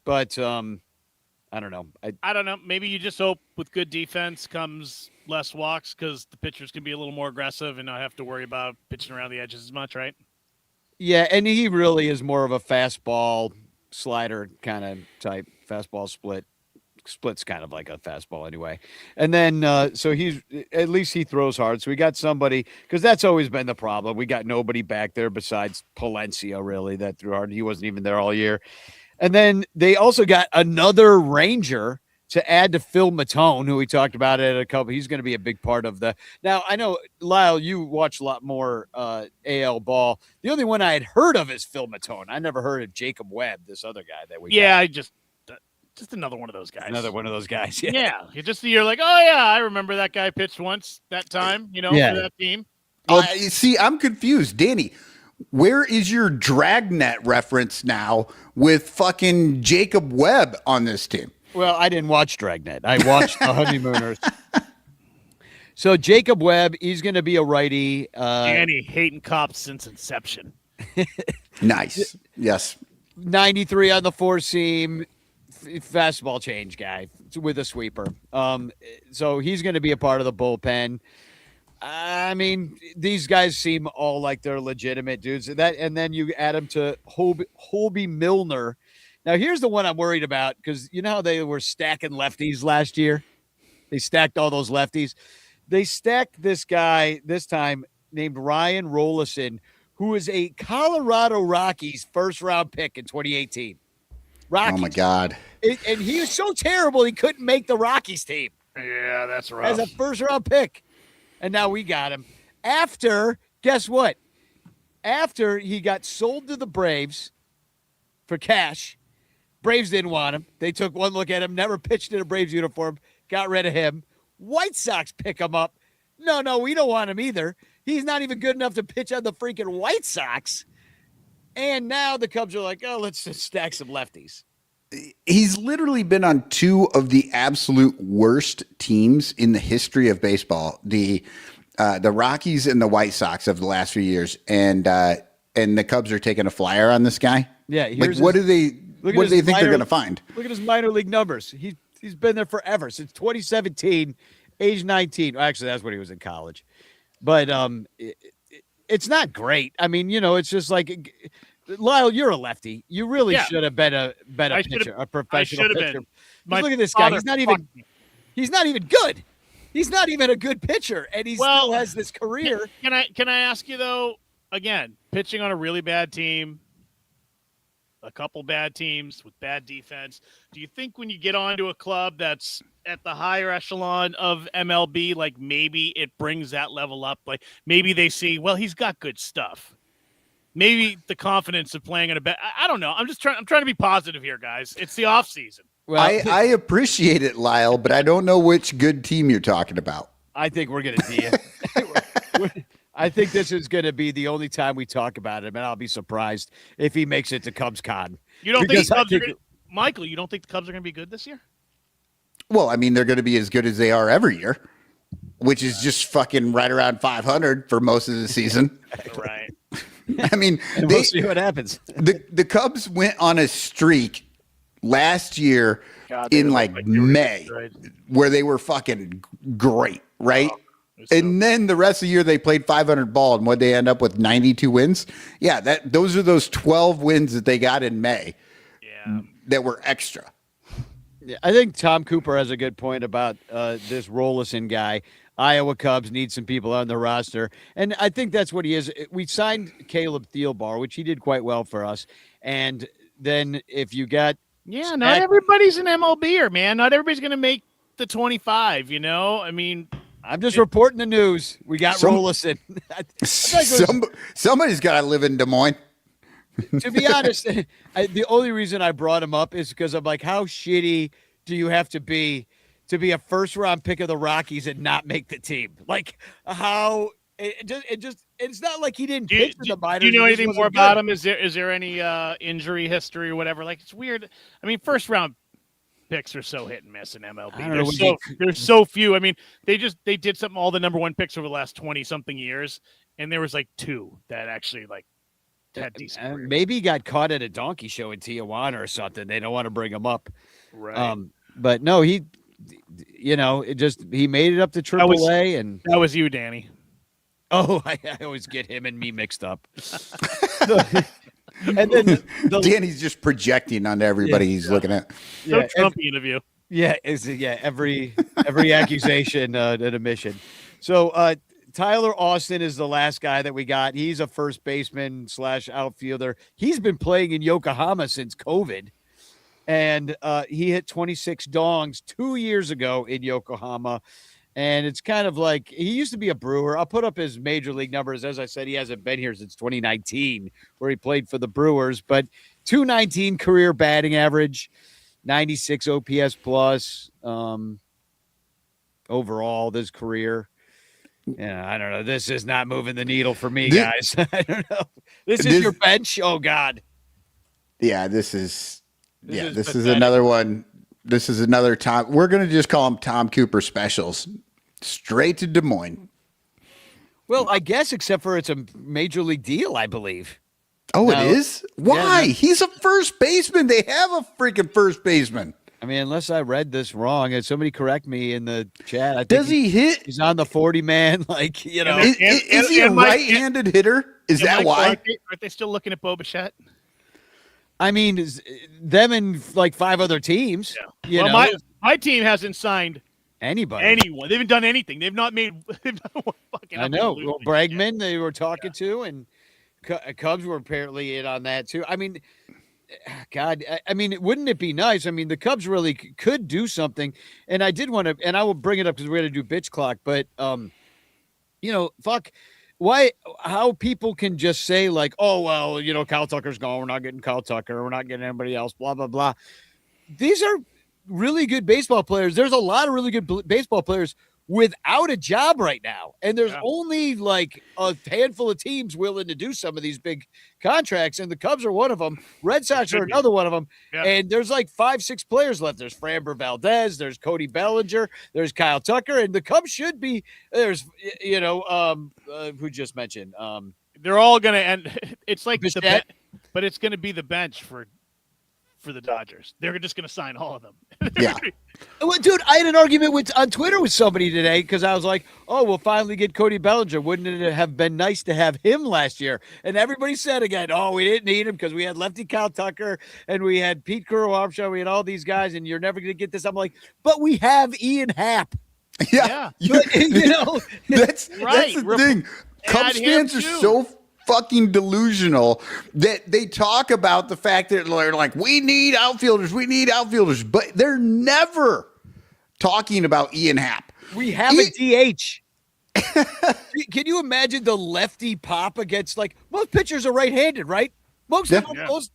But I don't know. I don't know. Maybe you just hope with good defense comes less walks because the pitchers can be a little more aggressive and not have to worry about pitching around the edges as much, right? Yeah, and he really is more of a fastball slider kind of type. Fastball split's kind of like a fastball anyway. And then so he's at least he throws hard. So we got somebody because that's always been the problem. We got nobody back there besides Palencia really that threw hard. He wasn't even there all year. And then they also got another Ranger to add to Phil Matone, who we talked about at a couple. He's going to be a big part of the. Now I know Lyle, you watch a lot more AL ball. The only one I had heard of is Phil Matone. I never heard of Jacob Webb, this other guy that we. Yeah, got. Just another one of those guys. Another one of those guys. Yeah. You're like, oh yeah, I remember that guy pitched once that time. For that team. See, I'm confused, Danny. Where is your Dragnet reference now with fucking Jacob Webb on this team? Well, I didn't watch Dragnet. I watched the Honeymooners. So Jacob Webb, he's going to be a righty. Danny hating cops since inception. Nice. Yes. 93 on the four seam, fastball change guy with a sweeper. So he's going to be a part of the bullpen. I mean, these guys seem all like they're legitimate dudes. And then you add them to Holby Milner. Now, here's the one I'm worried about because you know how they were stacking lefties last year? They stacked all those lefties. They stacked this guy this time named Ryan Rollison, who is a Colorado Rockies first-round pick in 2018. Rockies. Oh, my God. And he was so terrible he couldn't make the Rockies team. Yeah, that's rough. As a first-round pick. And now we got him. After, guess what? After he got sold to the Braves for cash, Braves didn't want him. They took one look at him, never pitched in a Braves uniform, got rid of him. White Sox pick him up. No, we don't want him either. He's not even good enough to pitch on the freaking White Sox. And now the Cubs are like, oh, let's just stack some lefties. He's literally been on two of the absolute worst teams in the history of baseball. The Rockies and the White Sox of the last few years. And the Cubs are taking a flyer on this guy. Yeah. Like, what do they think they're going to find? Look at his minor league numbers. He's been there forever, since 2017, age 19. Actually, that's when he was in college. But it's not great. I mean, it's just like Lyle, you're a lefty. You really should have been a pitcher, a professional pitcher. Look at this guy. He's not even good. He's not even a good pitcher, and he still has this career. Can I ask you though? Again, pitching on a really bad team, a couple bad teams with bad defense. Do you think when you get onto a club that's at the higher echelon of MLB, like maybe it brings that level up? Like maybe they see, well, he's got good stuff. Maybe the confidence of playing in a bet. I don't know. I'm trying to be positive here, guys. It's the off season. Well, I appreciate it, Lyle, but I don't know which good team you're talking about. I think we're going to I think this is going to be the only time we talk about him, and I'll be surprised if he makes it to Cubs Con. You don't think the Cubs are gonna, Michael, you don't think the Cubs are going to be good this year? Well, I mean, they're going to be as good as they are every year, which is just fucking right around 500 for most of the season. Right. I mean, we'll see what happens. The Cubs went on a streak last year in like May where they were fucking great, right? And then the rest of the year they played 500 ball, and what they end up with 92 wins. Yeah, those are those 12 wins that they got in May. Yeah, that were extra. Yeah, I think Tom Cooper has a good point about this Rollison guy. Iowa Cubs need some people on the roster, and I think that's what he is. We signed Caleb Thielbar, which he did quite well for us, and then if you got not everybody's an MLBer, man. Not everybody's going to make the 25. You know, I mean. I'm just reporting the news. We got Rollison. Somebody's got to live in Des Moines. To be honest, the only reason I brought him up is because I'm like, how shitty do you have to be a first-round pick of the Rockies and not make the team? Like, how it's not like he didn't pitch in the minors. Do you know anything more about him? Is there any injury history or whatever? Like, it's weird. I mean, first-round picks are so hit and miss in MLB. There's so few. I mean, they did something, all the number one picks over the last 20 something years, and there was like two that actually like had decent. Maybe he got caught at a donkey show in Tijuana or something. They don't want to bring him up. Right. But no, he made it up to AAA, and that was you, Danny. Oh, I always get him and me mixed up. And then Danny's just projecting onto everybody he's looking at. So Trumpian of you. Yeah, every accusation an admission. So Tyler Austin is the last guy that we got. He's a first baseman / outfielder. He's been playing in Yokohama since COVID, and he hit 26 dongs 2 years ago in Yokohama. And it's kind of like he used to be a Brewer. I'll put up his major league numbers. As I said, he hasn't been here since 2019, where he played for the Brewers. But 219 career batting average, 96 OPS plus overall this career. Yeah, I don't know. This is not moving the needle for me, guys. I don't know. This is your bench. Oh God. Yeah, this is another one. This is another Tom. We're going to just call them Tom Cooper specials. Straight to Des Moines. Well, I guess except for it's a major league deal, I believe. Oh, it is? Why? Yeah, he's a first baseman. They have a freaking first baseman. I mean, unless I read this wrong, and somebody correct me in the chat. I think Does he hit? He's on the 40-man, like, you know. Is he a right-handed hitter? Is that why? Aren't they still looking at Bo Bichette? I mean, them and like 5 other teams. Yeah. My team hasn't signed anyone. They haven't done anything. They've not made. They've done one fucking. I know. Well, Bregman, they were talking to, and Cubs were apparently in on that too. I mean, God, I mean, wouldn't it be nice? I mean, the Cubs really could do something, and I did want to, and I will bring it up because we're going to do bitch clock, but fuck. How people can just say like, oh, well, Kyle Tucker's gone. We're not getting Kyle Tucker. We're not getting anybody else, blah, blah, blah. These are really good baseball players. There's a lot of really good baseball players without a job right now. And there's only like a handful of teams willing to do some of these big contracts. And the Cubs are one of them. Red Sox are another one of them. Yeah. And there's like 5-6 players left. There's Framber Valdez. There's Cody Bellinger. There's Kyle Tucker. And the Cubs should be, there's, who just mentioned. They're all going to end. It's like but it's going to be the bench for the Dodgers. They're just going to sign all of them. Yeah. Well, dude, I had an argument on Twitter with somebody today because I was like, oh, we'll finally get Cody Bellinger. Wouldn't it have been nice to have him last year? And everybody said again, oh, we didn't need him because we had lefty Kyle Tucker and we had Pete Crow-Armstrong. We had all these guys, and you're never going to get this. I'm like, but we have Ian Happ. Yeah. But, that's the thing. Cubs fans are so fucking delusional that they talk about the fact that they're like, we need outfielders, but they're never talking about Ian Happ. We have a DH. Can you imagine the lefty pop against, like, most pitchers are right-handed, right? Most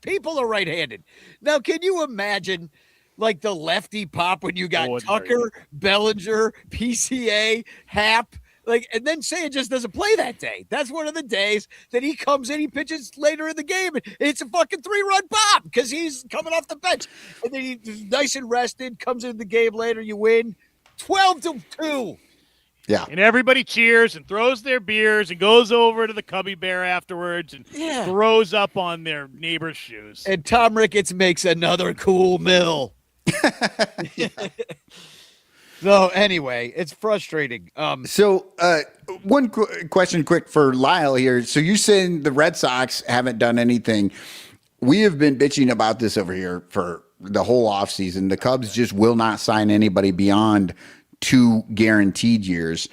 people are right-handed. Now, can you imagine like the lefty pop when you got Ordinary. Tucker, Bellinger, PCA, Hap. Like, and then Seiya just doesn't play that day. That's one of the days that he comes in, he pitches later in the game, and it's a fucking 3-run pop because he's coming off the bench. And then he's nice and rested, comes into the game later, you win 12-2. Yeah. And everybody cheers and throws their beers and goes over to the Cubby Bear afterwards and throws up on their neighbor's shoes. And Tom Ricketts makes another cool mill. So anyway, it's frustrating. So one question quick for Lyle here. So you're saying the Red Sox haven't done anything. We have been bitching about this over here for the whole offseason. The Cubs just will not sign anybody beyond 2 guaranteed years.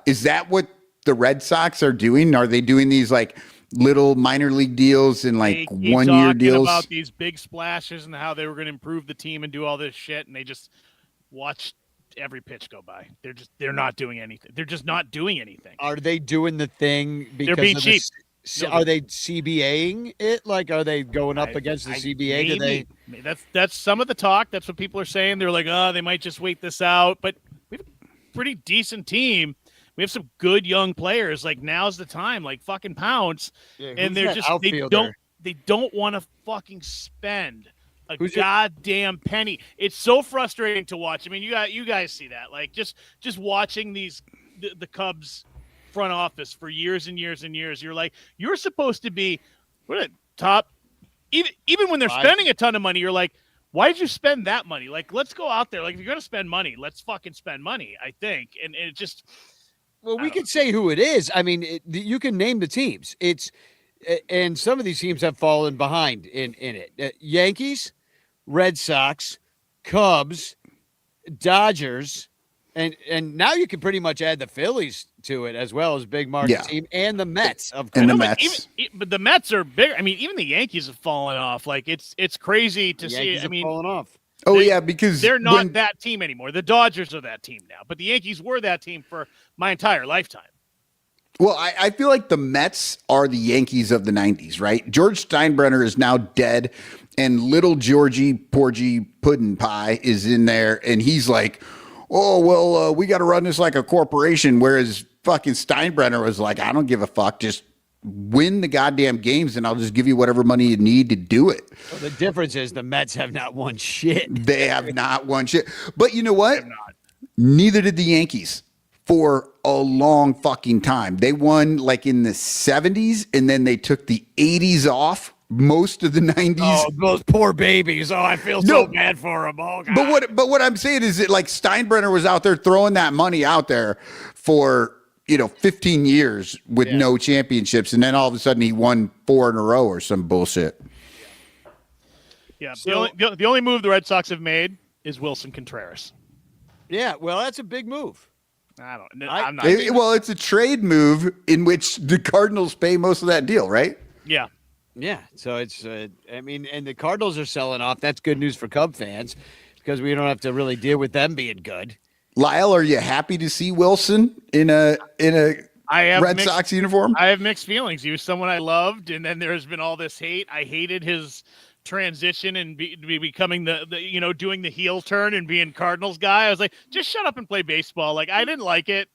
Is that what the Red Sox are doing? Are they doing these like little minor league deals and like They keep 1 year talking deals? about these big splashes and how they were going to improve the team and do all this shit, and they just watch every pitch go by. They're not doing anything. They're just not doing anything. Are they doing the thing because being of cheap. Are they CBAing it? Like, are they going up against the CBA? Do they? That's some of the talk. That's what people are saying. They're like, oh, they might just wait this out. But we have a pretty decent team. We have some good young players. Like, now's the time. Like, fucking Pounce. Yeah, And they're just they don't want to fucking spend a goddamn penny. It's so frustrating to watch. I mean, you guys see that. Like, just watching the Cubs front office for years and years and years. You're like, you're supposed to be top. Even when they're spending a ton of money, you're like, why did you spend that money? Like, let's go out there. Like, if you're going to spend money, let's fucking spend money, I think. And it just. Well, we could say who it is. I mean, you can name the teams. And some of these teams have fallen behind in it. Yankees, Red Sox, Cubs, Dodgers, and now you can pretty much add the Phillies to it as well as big market team, and the Mets, of course. And the Mets. But the Mets are bigger. I mean, even the Yankees have fallen off. Like, it's crazy to see. I mean, fallen off. Oh, yeah, because they're not that team anymore. The Dodgers are that team now, but the Yankees were that team for my entire lifetime. Well, I feel like the Mets are the Yankees of the 90s, right? George Steinbrenner is now dead, and little Georgie Porgy Puddin' Pie is in there, and he's like, oh, well, we got to run this like a corporation, whereas fucking Steinbrenner was like, I don't give a fuck, just win the goddamn games, and I'll just give you whatever money you need to do it. Well, the difference is the Mets have not won shit. They have not won shit. But you know what? Neither did the Yankees for a long fucking time. They won like in the 70s, and then they took the 80s off, most of the 90s. Oh, those poor babies. Oh, I feel so bad for them. Oh, God. But what I'm saying is that like Steinbrenner was out there throwing that money out there for 15 years with no championships, and then all of a sudden he won 4 in a row or some bullshit. Yeah, so, the only move the Red Sox have made is Wilson Contreras. Yeah, well, that's a big move. I'm not. Well, it's a trade move in which the Cardinals pay most of that deal, right? Yeah. Yeah, so it's, and the Cardinals are selling off. That's good news for Cub fans because we don't have to really deal with them being good. Lyle, are you happy to see Wilson in a Red Sox uniform? I have mixed feelings. He was someone I loved, and then there's been all this hate. I hated his transition and becoming the doing the heel turn and being Cardinals guy. I was like, just shut up and play baseball. Like, I didn't like it.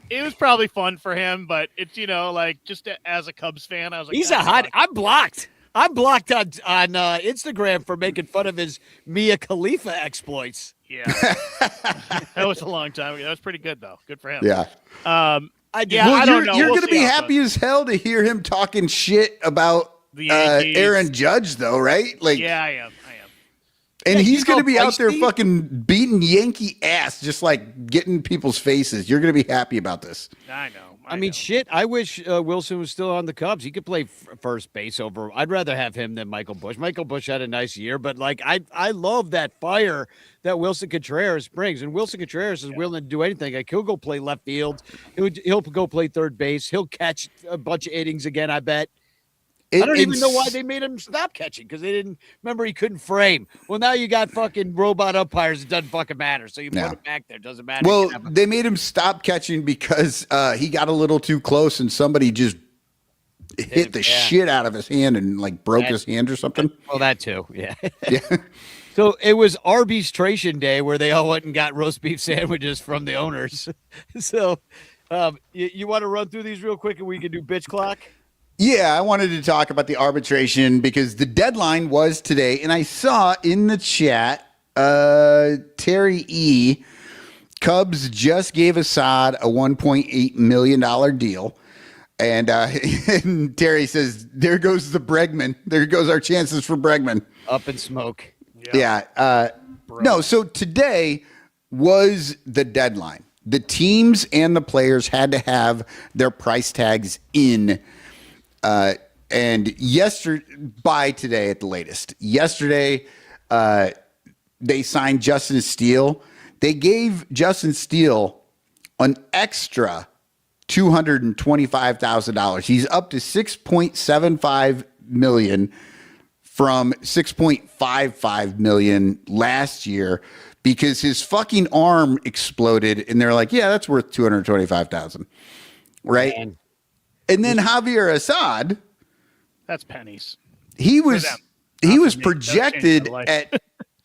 It was probably fun for him, but it's, like, just as a Cubs fan, I was like, he's a hot. I'm blocked. I'm blocked on Instagram for making fun of his Mia Khalifa exploits. Yeah, that was a long time ago. That was pretty good though. Good for him. Yeah. I don't know. You're going to be happy as hell to hear him talking shit about the Yankees. Aaron Judge, though, right? Like, yeah, I am. And he's going to be out there fucking beating Yankee ass, just like getting people's faces. You're going to be happy about this. I know. I mean, shit. I wish Wilson was still on the Cubs. He could play first base over. I'd rather have him than Michael Busch. Michael Busch had a nice year, but like I love that fire that Wilson Contreras brings. And Wilson Contreras is willing to do anything. Like, he'll go play left field. He'll go play third base. He'll catch a bunch of innings again, I bet. I don't even know why they made him stop catching, because they didn't remember he couldn't frame. Well, now you got fucking robot umpires. It doesn't fucking matter. So you put him back there. Doesn't matter. Well, they made him stop catching because he got a little too close and somebody just hit the shit out of his hand and like broke his hand or something. Well, that too. Yeah. Yeah. So it was Arbitration Day where they all went and got roast beef sandwiches from the owners. So you want to run through these real quick and we can do bitch clock? Yeah, I wanted to talk about the arbitration because the deadline was today, and I saw in the chat, Terry E. Cubs just gave Assad a $1.8 million deal. And, and Terry says, there goes the Bregman. There goes our chances for Bregman. Up in smoke. Yeah. No, so today was the deadline. The teams and the players had to have their price tags in. And by today at the latest. Yesterday, they signed Justin Steele. They gave Justin Steele an extra $225,000. He's up to $6.75 million from $6.55 million last year because his fucking arm exploded, and they're like, "Yeah, that's worth $225,000." Right? Man. And then Javier Assad, That's pennies. he was projected at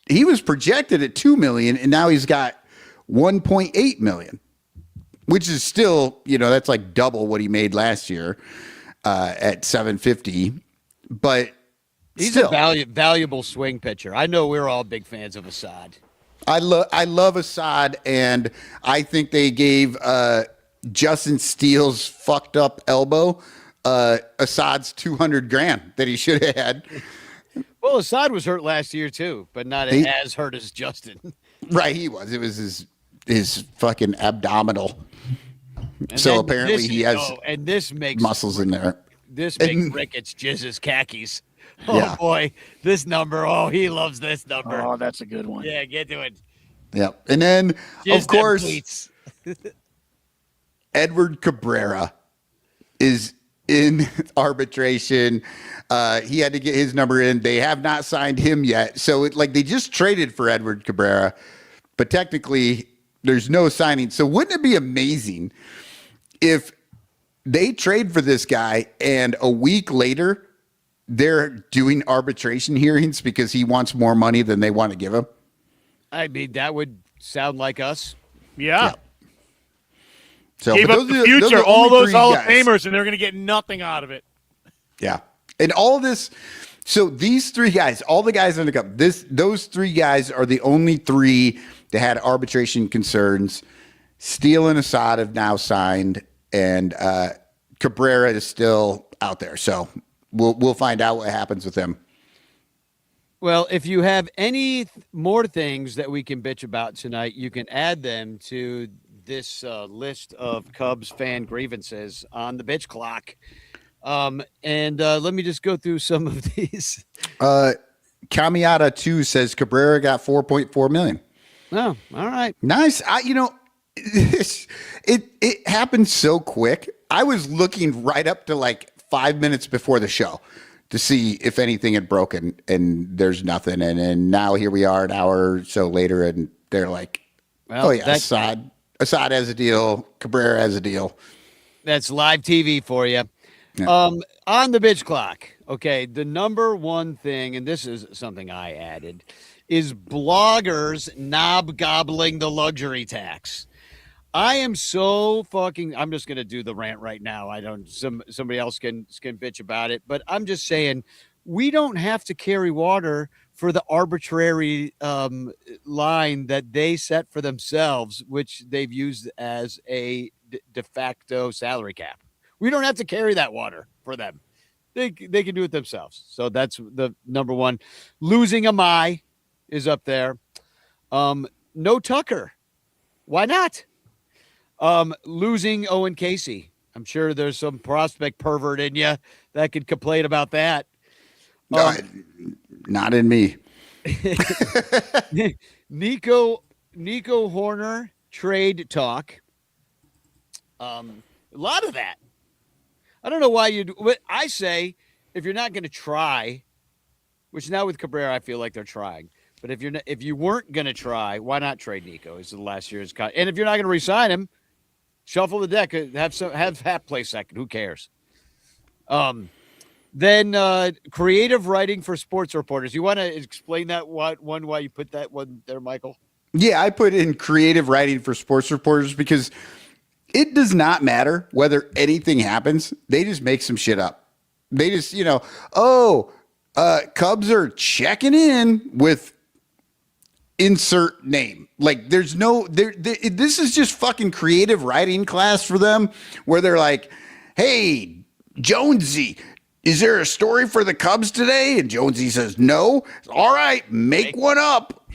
he was projected at $2 million, and now he's got $1.8 million, which is still, that's like double what he made last year at $750. But he's still, a valuable swing pitcher. I know we're all big fans of Assad. I love Assad, and I think they gave Justin Steele's fucked up elbow Assad's $200,000 that he should have had. Well, Assad was hurt last year too, but not as hurt as Justin. Right, he was. It was his fucking abdominal. And so apparently he has and this makes muscles in there. This makes Ricketts jizz his khakis. Oh Yeah. boy, this number. Oh, he loves this number. Oh, that's a good one. Yeah, get to it. Yep. And then Jizz of course them pleats. Edward Cabrera is in arbitration. He had to get his number in. They have not signed him yet. So they just traded for Edward Cabrera, but technically there's no signing. So wouldn't it be amazing if they trade for this guy and a week later they're doing arbitration hearings because he wants more money than they want to give him? I mean, that would sound like us. Yeah. So Gave but up the those are future, the all only those three Hall of guys. Famers, and they're going to get nothing out of it. Yeah. And all this, so these three guys, all the guys in the cup, those three guys are the only three that had arbitration concerns. Steele and Assad have now signed, and Cabrera is still out there. So we'll find out what happens with him. Well, if you have any more things that we can bitch about tonight, you can add them to this list of Cubs fan grievances on the bitch clock. And let me just go through some of these. Kamiata 2 says Cabrera got $4.4 million. Oh, all right. Nice. It happened so quick. I was looking right up to 5 minutes before the show to see if anything had broken, and there's nothing. And now here we are an hour or so later, and they're like, well, "Oh yeah, Assad has a deal. Cabrera has a deal." That's live TV for you. Yeah. On the bitch clock. Okay, the number one thing, and this is something I added, is bloggers knob gobbling the luxury tax. I am so fucking. I'm just gonna do the rant right now. I don't. Somebody else can bitch about it, but I'm just saying we don't have to carry water for the arbitrary line that they set for themselves, which they've used as a de facto salary cap. We don't have to carry that water for them. They can do it themselves. So that's the number one. Losing Amai is up there. No Tucker. Why not? Losing Owen Casey. I'm sure there's some prospect pervert in you that could complain about that. No, not in me. Nico Horner trade talk. A lot of that. I don't know why you do. But I say if you're not going to try, which now with Cabrera I feel like they're trying. But if you weren't going to try, why not trade Nico? Is the last year's cut. And if you're not going to re-sign him, shuffle the deck. Have Hap play second. Who cares? Then creative writing for sports reporters. You want to explain that why you put that one there, Michael? Yeah, I put in creative writing for sports reporters because it does not matter whether anything happens. They just make some shit up. They just, Cubs are checking in with insert name. Like there's no, this is just fucking creative writing class for them where they're like, hey, Jonesy, is there a story for the Cubs today? And Jonesy says, no. All right, make one up.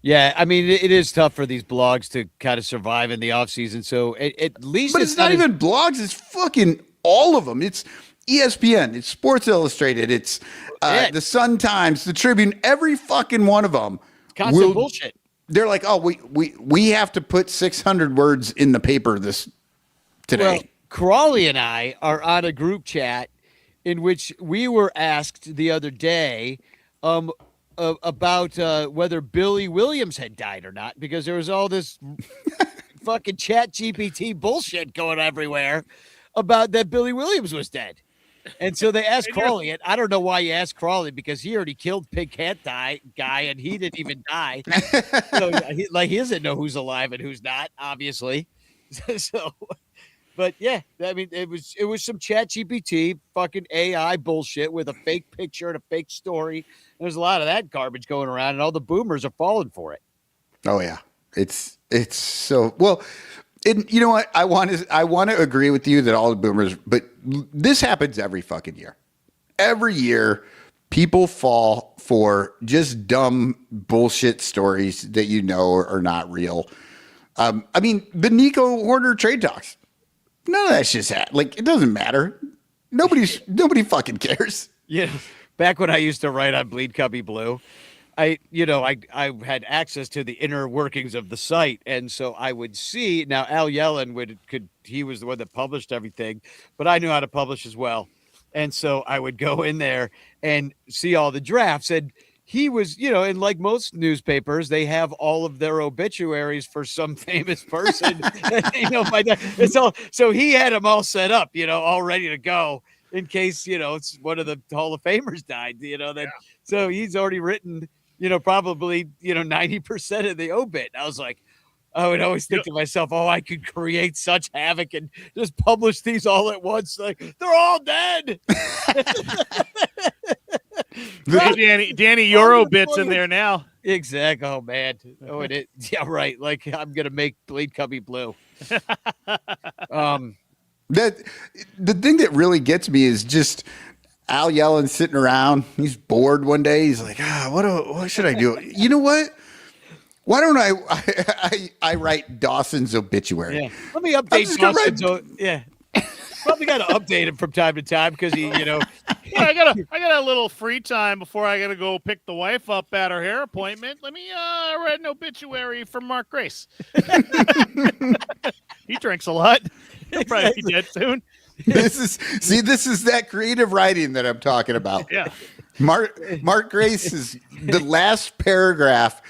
Yeah, I mean, it is tough for these blogs to kind of survive in the offseason. So at least But it's not even blogs. It's fucking all of them. It's ESPN. It's Sports Illustrated. It's the Sun Times, the Tribune. Every fucking one of them. Constant bullshit. They're like, oh, we have to put 600 words in the paper today. Well, Crawley and I are on a group chat in which we were asked the other day about whether Billy Williams had died or not, because there was all this fucking Chat GPT bullshit going everywhere about that Billy Williams was dead. And so they asked Crawley, and I don't know why you asked Crawley, because he already killed Pink Hat guy, and he didn't even die. So he doesn't know who's alive and who's not, obviously. So, but yeah, I mean, it was some Chat GPT fucking AI bullshit with a fake picture and a fake story. There's a lot of that garbage going around, and all the boomers are falling for it. Oh yeah, it's so well. And you know what? I want to agree with you that all the boomers, but this happens every fucking year. Every year, people fall for just dumb bullshit stories that are not real. I mean, the Nico Horner trade talks. None of that shit's like it doesn't matter. Nobody fucking cares. Yeah. Back when I used to write on Bleed Cubby Blue, I had access to the inner workings of the site, and so I would see. Now Al Yellen he was the one that published everything, but I knew how to publish as well, and so I would go in there and see all the drafts. And he was, and like most newspapers, they have all of their obituaries for some famous person. It's all. So he had them all set up, all ready to go in case it's one of the Hall of Famers died. So he's already written. Probably, 90% of the obit. I was like, I would always think to myself, oh, I could create such havoc and just publish these all at once. Like, they're all dead. Hey, Danny, your obit's in there now. Exactly. Oh, man. Oh, yeah, right. Like, I'm going to make Bleed Cubby Blue. The thing that really gets me is just Al Yellen sitting around. He's bored one day. He's like, what should I do? You know what? Why don't I write Dawson's obituary? Yeah. Let me update Dawson's. Yeah. Probably got to update him from time to time because he, Yeah, I got a little free time before I got to go pick the wife up at her hair appointment. Let me write an obituary for Mark Grace. He drinks a lot. He'll probably be dead soon. This is that creative writing that I'm talking about. Yeah. Mark Grace is the last paragraph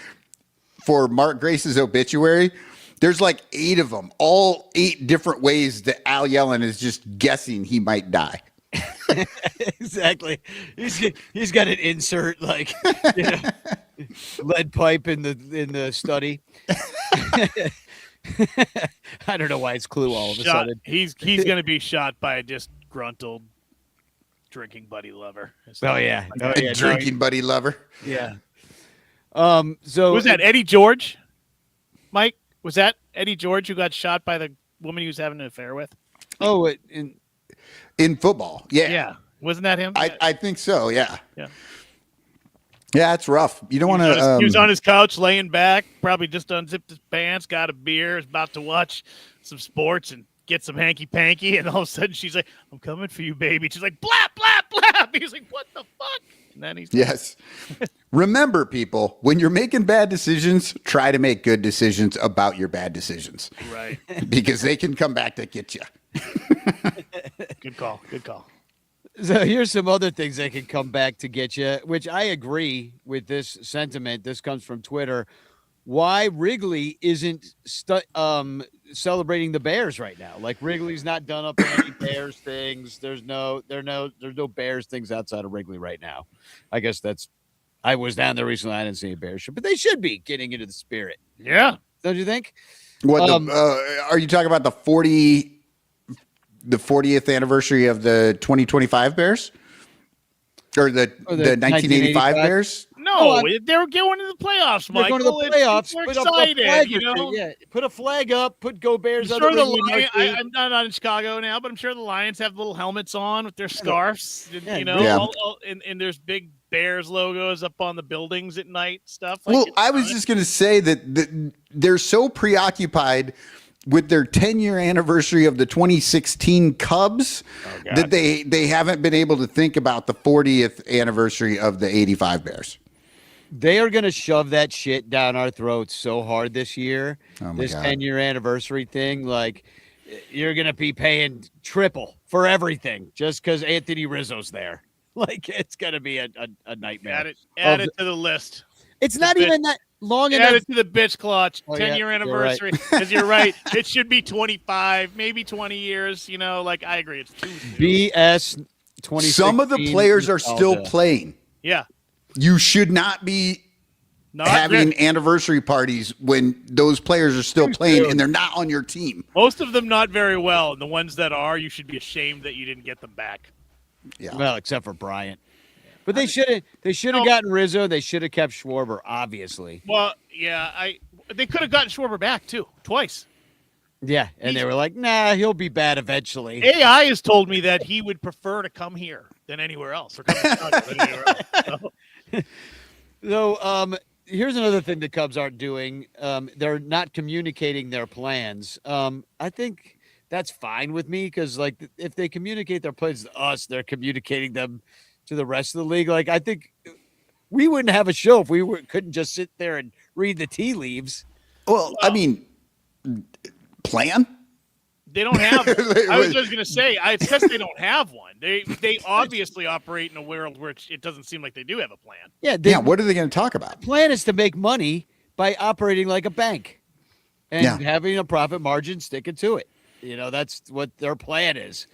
for Mark Grace's obituary. There's like 8 of them, all 8 different ways that Al Yellen is just guessing he might die. Exactly. He's got an insert like lead pipe in the study. I don't know why it's Clue all of a sudden. He's going to be shot by a disgruntled drinking buddy lover. Drinking buddy lover. Yeah. So was that Eddie George? Mike, was that Eddie George who got shot by the woman he was having an affair with? Oh, in football. Yeah. Yeah. Wasn't that him? I think so. Yeah. Yeah. Yeah, it's rough. You don't want to. He was on his couch, laying back, probably just unzipped his pants, got a beer, is about to watch some sports and get some hanky panky, and all of a sudden she's like, "I'm coming for you, baby." She's like, "Blap, blap, blap." He's like, "What the fuck?" And then he's yes. Remember, people, when you're making bad decisions, try to make good decisions about your bad decisions. Right. Because they can come back to get you. Good call. Good call. So here's some other things that can come back to get you, which I agree with this sentiment. This comes from Twitter. why Wrigley isn't celebrating the Bears right now. Like Wrigley's not done up any Bears things. There's no Bears things outside of Wrigley right now. I guess I was down there recently. I didn't see a Bears show, but they should be getting into the spirit. Yeah. Don't you think? What are you talking about? The 40th anniversary of the 2025 Bears, or the 1985 Bears? No, they're going to the playoffs, They're Michael. going to the playoffs. We're Put excited, a flag, you know? yeah, put a flag up. Put Go Bears. I'm sure the Lions. I'm not in Chicago now, but I'm sure the Lions have little helmets on with their scarves. Yeah, you know, yeah. and there's big Bears logos up on the buildings at night. Stuff. Well, I was just going to say that they're so preoccupied with their 10-year anniversary of the 2016 Cubs that they haven't been able to think about the 40th anniversary of the 85 Bears. They are going to shove that shit down our throats so hard this year. This 10-year anniversary thing, like you're going to be paying triple for everything just because Anthony Rizzo's there. Like it's going to be a nightmare. Add it to the list. It's not even that long enough. Add it to the bitch clutch. 10-year yeah, anniversary. Because you're right. It should be 25, maybe 20 years. You know, like I agree. It's too soon. BS 20. Some of the players are still playing. Yeah. You should not be having anniversary parties when those players are still playing and they're not on your team. Most of them not very well, and the ones that are, you should be ashamed that you didn't get them back. Yeah. Well, except for Bryant. But they should have gotten Rizzo. They should have kept Schwarber, obviously. Well, yeah, they could have gotten Schwarber back too, twice. Yeah, and they were like, "Nah, he'll be bad eventually." AI has told me that he would prefer to come here than anywhere else, or come to Chicago than anywhere else. So, here's another thing the Cubs aren't doing. They're not communicating their plans. I think that's fine with me because, like, if they communicate their plans to us, they're communicating them to the rest of the league. Like, I think we wouldn't have a show if we couldn't just sit there and read the tea leaves. Well, I mean, plan? They don't have one. I was just going to say, it's because they don't have one. They obviously operate in a world where it doesn't seem like they do have a plan. Yeah, what are they going to talk about? The plan is to make money by operating like a bank and having a profit margin, sticking to it. You know, that's what their plan is.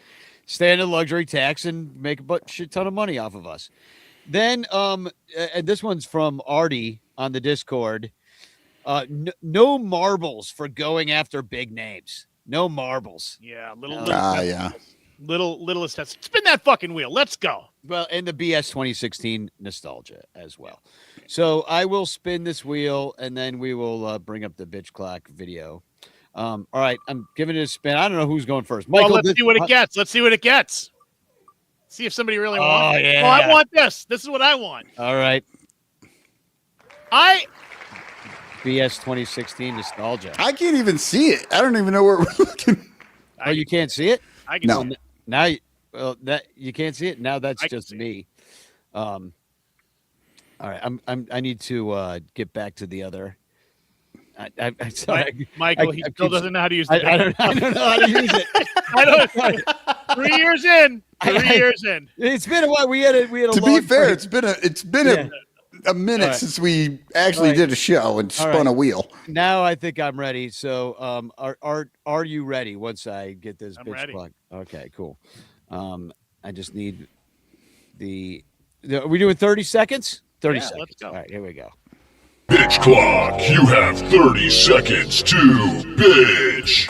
Stay in the luxury tax and make a shit ton of money off of us. Then, and this one's from Artie on the Discord. No marbles for going after big names. No marbles. Yeah, littlest test. Spin that fucking wheel. Let's go. Well, and the BS 2016 nostalgia as well. So I will spin this wheel, and then we will bring up the bitch clock video. All right, I'm giving it a spin. I don't know who's going first. Michael, let's see what it gets. Let's see what it gets. See if somebody really wants it. Yeah. Oh, I want this. This is what I want. All right. BS 2016 nostalgia. I can't even see it. I don't even know where we're looking. Oh, you can't see it? I can. No. Now, that you can't see it. Now that's just me. All right, I need to get back to the other. I'm sorry, Michael. He still doesn't know how to use it. I don't know how to use it. I don't. 3 years in. 3 years in. It's been a while. We had a. To be fair, it's been a minute since we actually did a show and spun a wheel. Now I think I'm ready. So, are you ready? Once I get this bitch plug. Okay, cool. I just need are we doing 30 seconds? 30 seconds. Let's go. All right, here we go. Bitch clock, you have 30 seconds to bitch.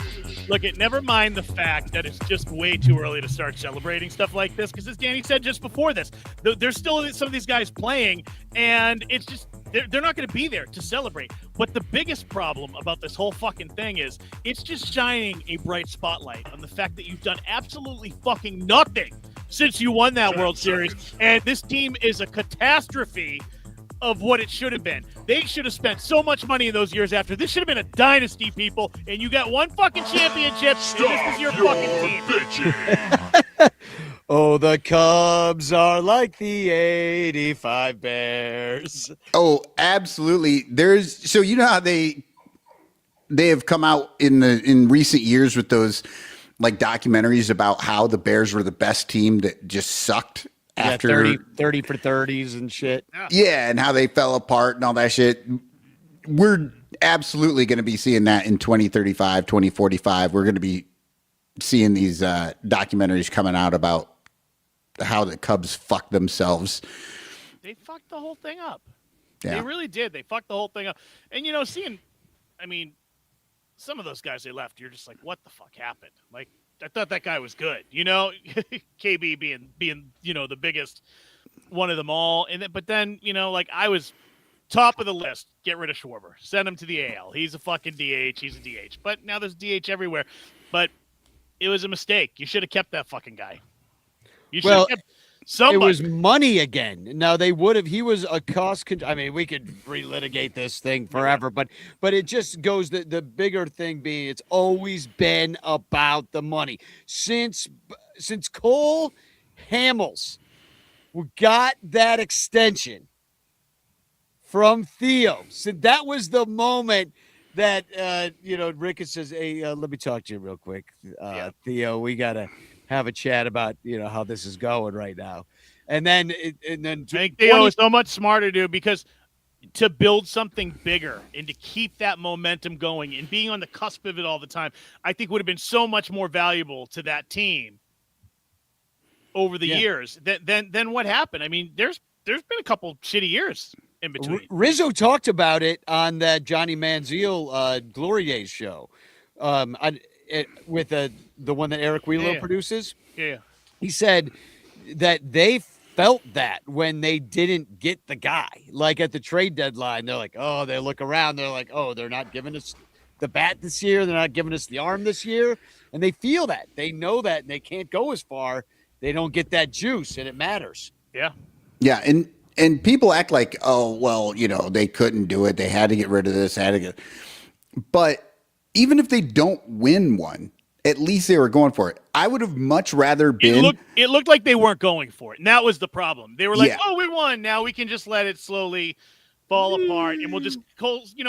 Look, never mind the fact that it's just way too early to start celebrating stuff like this, because as Danny said just before this, there's still some of these guys playing, and it's just they're not going to be there to celebrate. But the biggest problem about this whole fucking thing is it's just shining a bright spotlight on the fact that you've done absolutely fucking nothing since you won that World Series, and this team is a catastrophe of what it should have been. They should have spent so much money in those years after. This should have been a dynasty, people, and you got one fucking championship, and this was your fucking team. Oh, the Cubs are like the 85 Bears. Oh, absolutely. So you know how they have come out in recent years with those like documentaries about how the Bears were the best team that just sucked after 30 for 30s and shit. Yeah, and how they fell apart and all that shit. We're absolutely going to be seeing that in 2035, 2045. We're going to be seeing these documentaries coming out about how the Cubs fucked themselves. They fucked the whole thing up. Yeah. They really did. They fucked the whole thing up. And, some of those guys they left, you're just like, what the fuck happened? Like, I thought that guy was good, KB being, the biggest one of them all. But then, I was top of the list. Get rid of Schwarber. Send him to the AL. He's a fucking DH. He's a DH. But now there's DH everywhere. But it was a mistake. You should have kept that fucking guy. You should have kept somebody. It was money again. Now they would have. He was a cost. We could relitigate this thing forever, but it just goes. The bigger thing being, it's always been about the money since Cole Hamels got that extension from Theo. So that was the moment that Ricketts says, "Hey, let me talk to you real quick, Theo. We gotta have a chat about how this is going right now." And then I think Theo is so much smarter, dude, because to build something bigger and to keep that momentum going and being on the cusp of it all the time, I think would have been so much more valuable to that team over the years than what happened. I mean, there's been a couple shitty years in between. Rizzo talked about it on that Johnny Manziel Glory Days show, with the one that Eric Wheeler produces. Yeah, he said that they felt that when they didn't get the guy, like at the trade deadline, they're like, oh, they look around, they're like, oh, they're not giving us the bat this year, they're not giving us the arm this year, and they feel that, they know that, and they can't go as far. They don't get that juice, and it matters. Yeah, and people act like, oh, well, they couldn't do it. They had to get rid of this. But even if they don't win one, at least they were going for it. I would have much rather been. It looked like they weren't going for it, and that was the problem. They were like, oh, we won. Now we can just let it slowly fall apart, and we'll just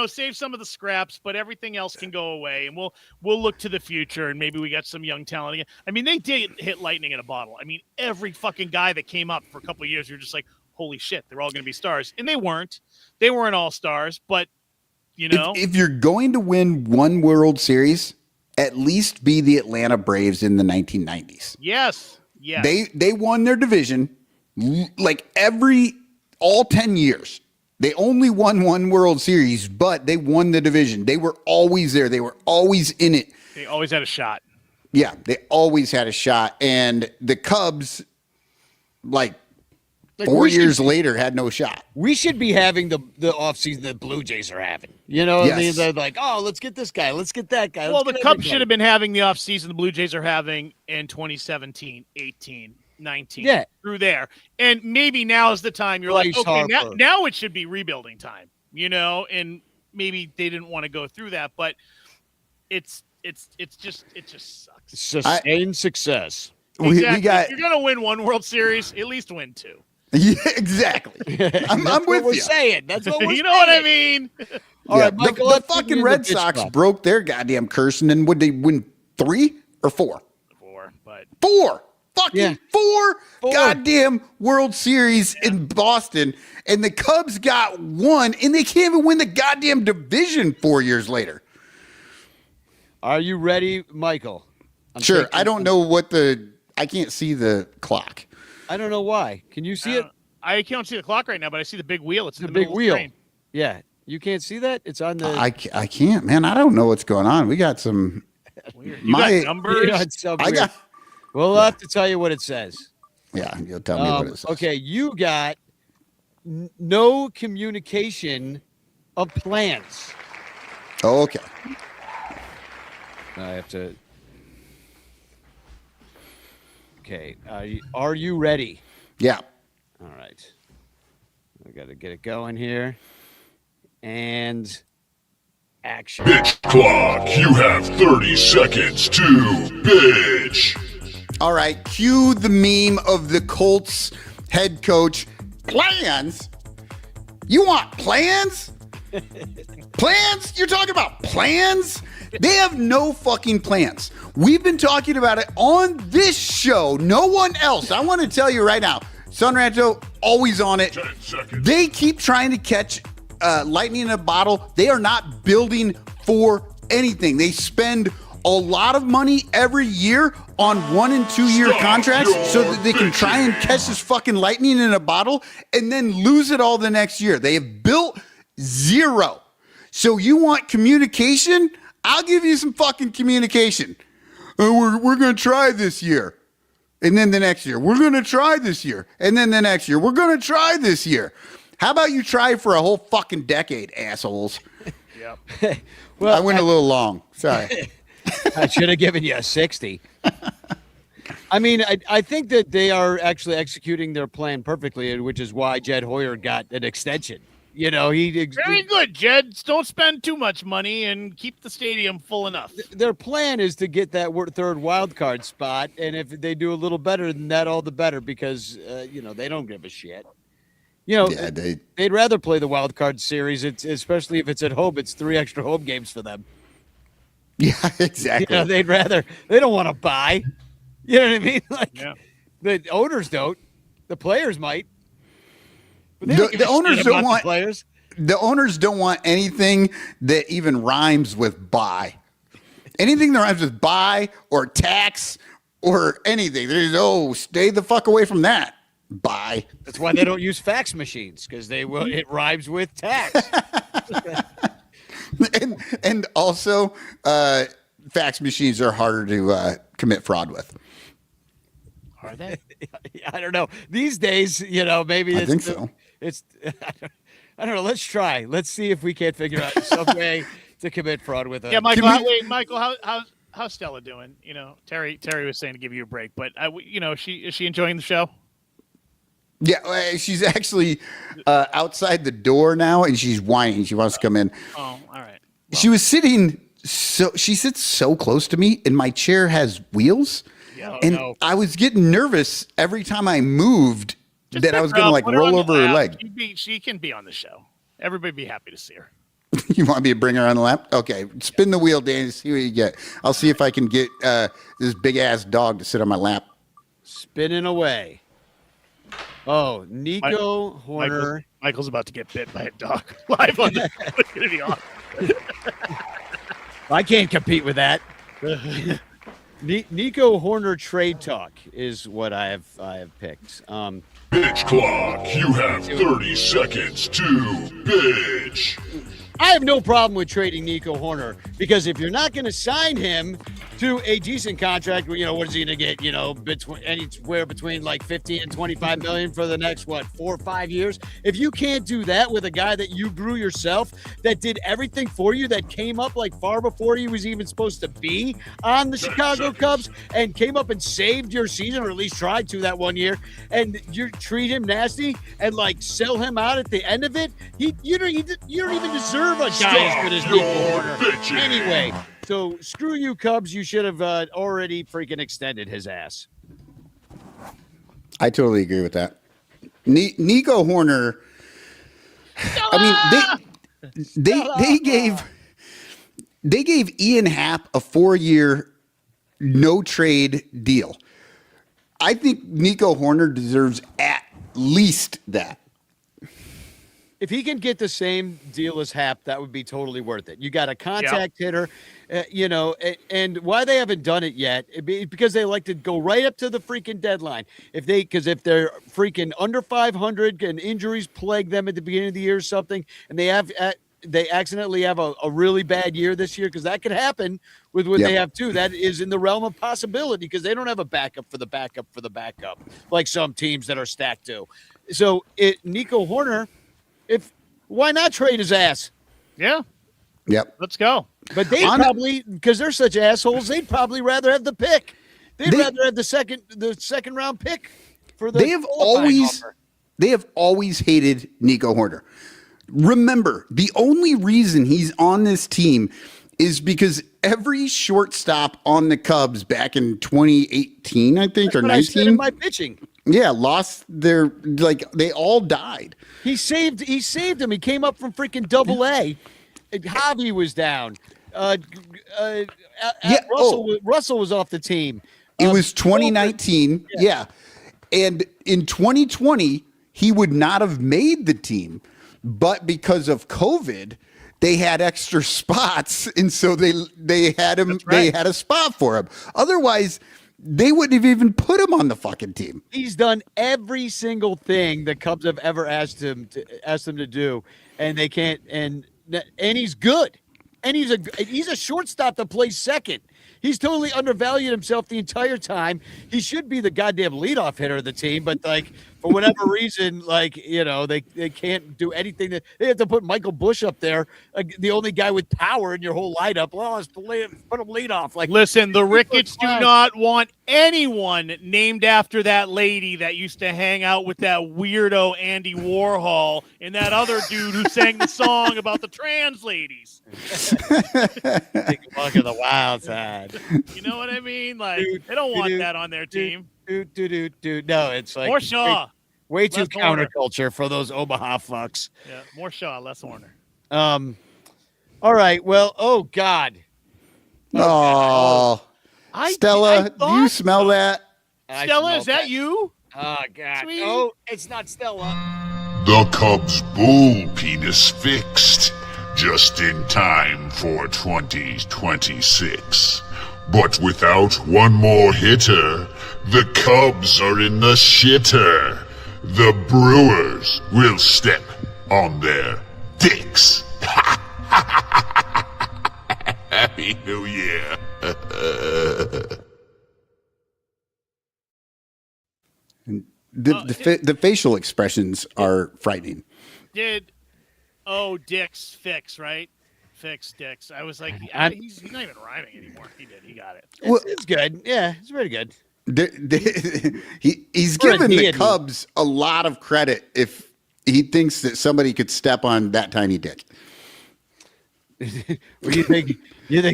save some of the scraps, but everything else can go away, and we'll look to the future, and maybe we got some young talent again. I mean, they did hit lightning in a bottle. I mean, every fucking guy that came up for a couple of years, you're just like, holy shit, they're all going to be stars. And they weren't. They weren't all stars, but, If you're going to win one World Series, at least be the Atlanta Braves in the 1990s. Yes. They won their division like all 10 years. They only won one World Series, but they won the division. They were always there. They were always in it. They always had a shot. Yeah, they always had a shot. And the Cubs, like 4 years later, had no shot. We should be having the offseason that Blue Jays are having. I mean? They're like, oh, let's get this guy. Let's get that guy. Well, the Cubs should have been having the offseason the Blue Jays are having in 2017, 18, 19, through there. And maybe now is the time you're like, okay, now it should be rebuilding time, and maybe they didn't want to go through that, but it just sucks. Sustained success. Exactly. If you're going to win one World Series, at least win two. Yeah, exactly. I'm with you. Saying. That's what we're saying. You know what I mean? All right, Michael, the fucking Red Sox broke their goddamn curse, and then would they win 3 or 4? 4, but 4. Fucking 4 goddamn World Series in Boston, and the Cubs got 1, and they can't even win the goddamn division 4 years later. Are you ready, Michael? Sure. I don't know I can't see the clock. I don't know why. Can you see it? I can't see the clock right now, but I see the big wheel. It's in the big middle wheel. Of the screen. Yeah. You can't see that? It's on the. I can't, man. I don't know what's going on. We got some. Weird. You got numbers? We'll have to tell you what it says. Yeah, you'll tell me what it says. Okay, you got no communication of plans. Oh, okay. I have to. Okay, are you ready? Yeah. All right. I got to get it going here. And action. Bitch clock. You have 30 seconds to bitch. All right. Cue the meme of the Colts head coach. Plans? You want plans? Plans? You're talking about plans? They have no fucking plans. We've been talking about it on this show. No one else. I want to tell you right now. Son Ranto, always on it. 10 seconds. They keep trying to catch lightning in a bottle. They are not building for anything. They spend a lot of money every year on 1 and 2 year contracts so that they can try and catch this fucking lightning in a bottle and then lose it all the next year. They have built zero. So you want communication? I'll give you some fucking communication. We're going to try this year. And then the next year, we're going to try this year. And then the next year, we're going to try this year. How about you try for a whole fucking decade, assholes? Yep. Well, I went a little long. Sorry. I should have given you a 60. I mean, I think that they are actually executing their plan perfectly, which is why Jed Hoyer got an extension. You know, very good, Jed. Don't spend too much money and keep the stadium full enough. Their plan is to get that third wild card spot, and if they do a little better than that, all the better, because you know, they don't give a shit. You know, yeah, they'd rather play the wild card series. Especially if it's at home. It's 3 extra home games for them. Yeah, exactly. You know, they don't want to buy. You know what I mean? Like, yeah. The owners don't. The players might. The owners don't want players. The owners don't want anything that even rhymes with buy. Anything that rhymes with buy or tax or anything. There's stay the fuck away from that. Buy. That's why they don't use fax machines, because it rhymes with tax. and also fax machines are harder to commit fraud with. Are they? I don't know. These days, you know, maybe I think so. It's I don't know. Let's try. Let's see if we can't figure out some way to commit fraud with it. Yeah, Michael. Michael, how's Stella doing? You know, Terry was saying to give you a break, but you know, is she enjoying the show? Yeah, she's actually outside the door now, and she's whining. She wants to come in. Oh, all right. Well, she was sitting she sits so close to me, and my chair has wheels. Yeah, and I was getting nervous every time I moved. That I was going to like roll over her leg. She can be on the show. Everybody be happy to see her. You want me to bring her on the lap? Okay. Spin the wheel, Danny. See what you get. I'll see if I can get this big ass dog to sit on my lap. Spinning away. Oh, Nico Horner. Michael's about to get bit by a dog live on the It's going to be awesome. I can't compete with that. Nico Horner trade talk is what I have picked. Bitch clock, you have 30 seconds to bitch. I have no problem with trading Nico Horner, because if you're not going to sign him to a decent contract, you know, what is he going to get? You know, anywhere between like 15 and 25 million for the next 4 or 5 years. If you can't do that with a guy that you grew yourself, that did everything for you, that came up like far before he was even supposed to be on the Chicago Cubs, and came up and saved your season, or at least tried to that 1 year, and you treat him nasty and like sell him out at the end of it, you don't even deserve a guy as good as Nico Horner. Anyway, so screw you, Cubs. You should have already freaking extended his ass. I totally agree with that. Nico Horner. I mean, they gave Ian Happ a 4-year no trade deal. I think Nico Horner deserves at least that. If he can get the same deal as Happ, that would be totally worth it. You got a contact hitter, you know, and why they haven't done it yet, because they like to go right up to the freaking deadline. Because if they're freaking under 500 and injuries plague them at the beginning of the year or something, and they accidentally have a really bad year this year, because that could happen with what they have too. That is in the realm of possibility, because they don't have a backup for the backup for the backup, like some teams that are stacked do. So Nico Horner, why not trade his ass? Yeah. Yep. Let's go. But they probably, because they're such assholes, they'd probably rather have the pick. They'd rather have the second round pick for the. They have always hated Nico Horner. Remember, the only reason he's on this team is because every shortstop on the Cubs back in 2018, I think, or 19. I said in my pitching. Yeah, lost their, like, they all died. He saved him. He came up from freaking Double-A. Javi was down. Russell was off the team. It was 2019. Yeah. And in 2020, he would not have made the team. but because of COVID, they had extra spots, and so they had him. They had a spot for him. Otherwise, they wouldn't have even put him on the fucking team. He's done every single thing the Cubs have ever asked him to do, and they can't. And he's good, and he's a shortstop that plays second. He's totally undervalued himself the entire time. He should be the goddamn leadoff hitter of the team, but like for whatever reason, like they can't do anything. They have to put Michael Bush up there, the only guy with power in your whole lineup. Well, let's put him leadoff. Like, listen, the Ricketts do not want anyone named after that lady that used to hang out with that weirdo Andy Warhol and that other dude who sang the song about the trans ladies. Take a look at the wild side. You know what I mean? Like, they don't want that on their team. No, it's like more Shaw. Way too Less Horner. counterculture for those Omaha fucks. Yeah, more Shaw, less Horner. All right. Well, oh God. Oh, Stella, do you smell that? Stella, is that you? Oh God. Sweet. Oh, it's not Stella. The Cubs' bull penis fixed just in time for 2026. But without one more hitter, the Cubs are in the shitter. The Brewers will step on their dicks. Happy New Year. The facial expressions are frightening. Dick's fix, right? Fix Dick's. I was like, he's not even rhyming anymore. He did. He got it. It's good. Yeah, it's very good. He's given the Cubs a lot of credit if he thinks that somebody could step on that tiny dick. You think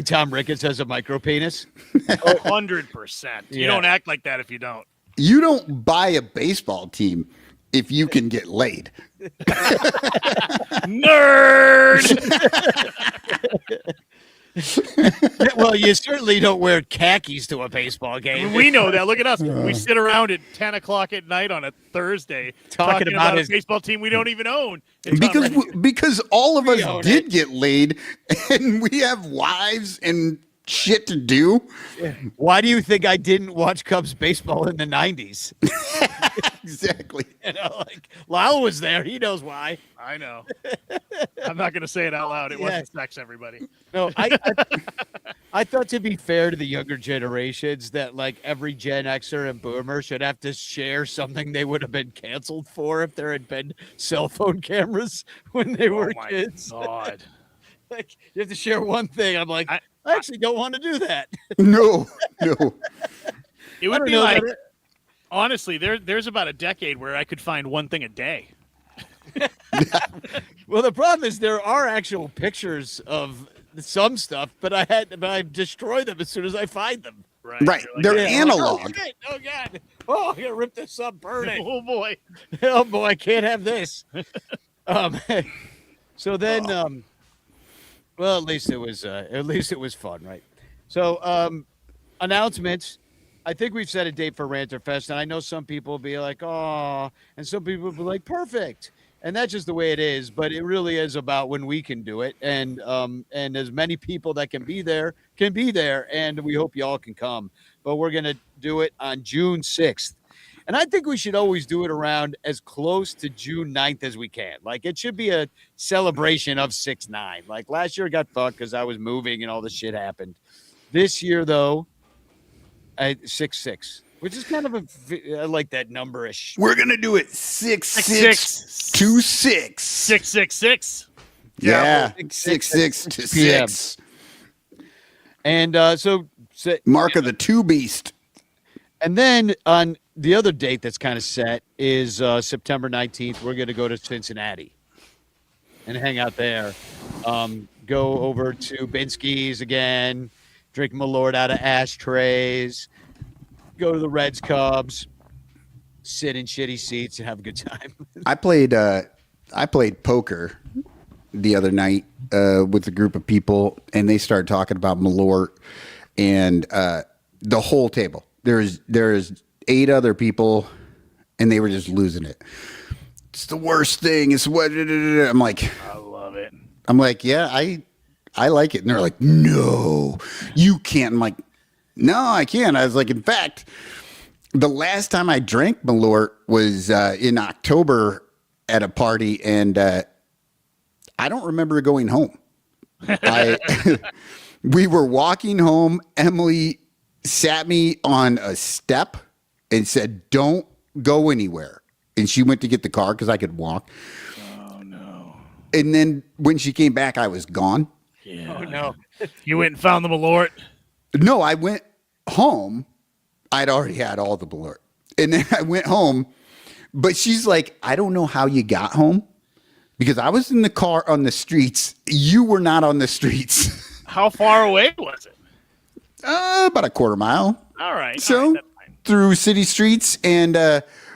Tom Ricketts has a micro penis? 100%. You don't act like that if you don't. You don't buy a baseball team if you can get laid. Nerd! Well, you certainly don't wear khakis to a baseball game. We know that. Look at us. We sit around at 10 o'clock at night on a Thursday talking about a baseball team we don't even own. Because all of us did get laid, and we have wives and shit to do. Why do you think I didn't watch Cubs baseball in the 90s? Exactly. Like Lyle was there. He knows why. I know. I'm not going to say it out loud. It wasn't sex, everybody. No, I thought, to be fair to the younger generations, that like every Gen Xer and Boomer should have to share something they would have been canceled for if there had been cell phone cameras when they were kids. God. Like you have to share one thing. I'm like, I actually don't want to do that. No. It would be like, honestly, there's about a decade where I could find one thing a day. Well, the problem is there are actual pictures of some stuff, but I destroy them as soon as I find them. Right. They're analog. Like, oh God. Oh, I'm gonna rip this up, burn it. Oh boy. Oh boy, I can't have this. So then, well, at least it was fun, right? So, announcements. I think we've set a date for Ranter Fest, and I know some people will be like, "Oh," and some people will be like, "Perfect," and that's just the way it is. But it really is about when we can do it, and as many people that can be there, and we hope y'all can come. But we're gonna do it on June 6th. And I think we should always do it around as close to June 9th as we can. Like, it should be a celebration of 6/9. Like, last year got fucked because I was moving and all this shit happened. This year, though, 6/6, which is kind of I like that number-ish. We're going to do it 6/6 to 6. 666. Yeah, 6/6 to 6. And so Mark of the Two Beast. And then on the other date that's kind of set is September 19th. We're going to go to Cincinnati and hang out there. Go over to Binsky's again, drink Malort out of ashtrays, go to the Reds Cubs, sit in shitty seats and have a good time. I played poker the other night with a group of people, and they started talking about Malort and the whole table. There's 8 other people, and they were just losing it. it's the worst thing. It's what I'm like. I love it. I'm like, yeah, I like it. And they're like, no, you can't. I'm like, no, I can't. I was like, in fact, the last time I drank Malort was in October at a party, and I don't remember going home. We were walking home. Emily sat me on a step and said, don't go anywhere. And she went to get the car because I could walk. Oh, no. And then when she came back, I was gone. Yeah. Oh, no. You went and found the Malort? No, I went home. I'd already had all the Malort. And then I went home. But she's like, I don't know how you got home because I was in the car on the streets. You were not on the streets. How far away was it? About a quarter mile. All right. So all right, that's fine. through city streets. And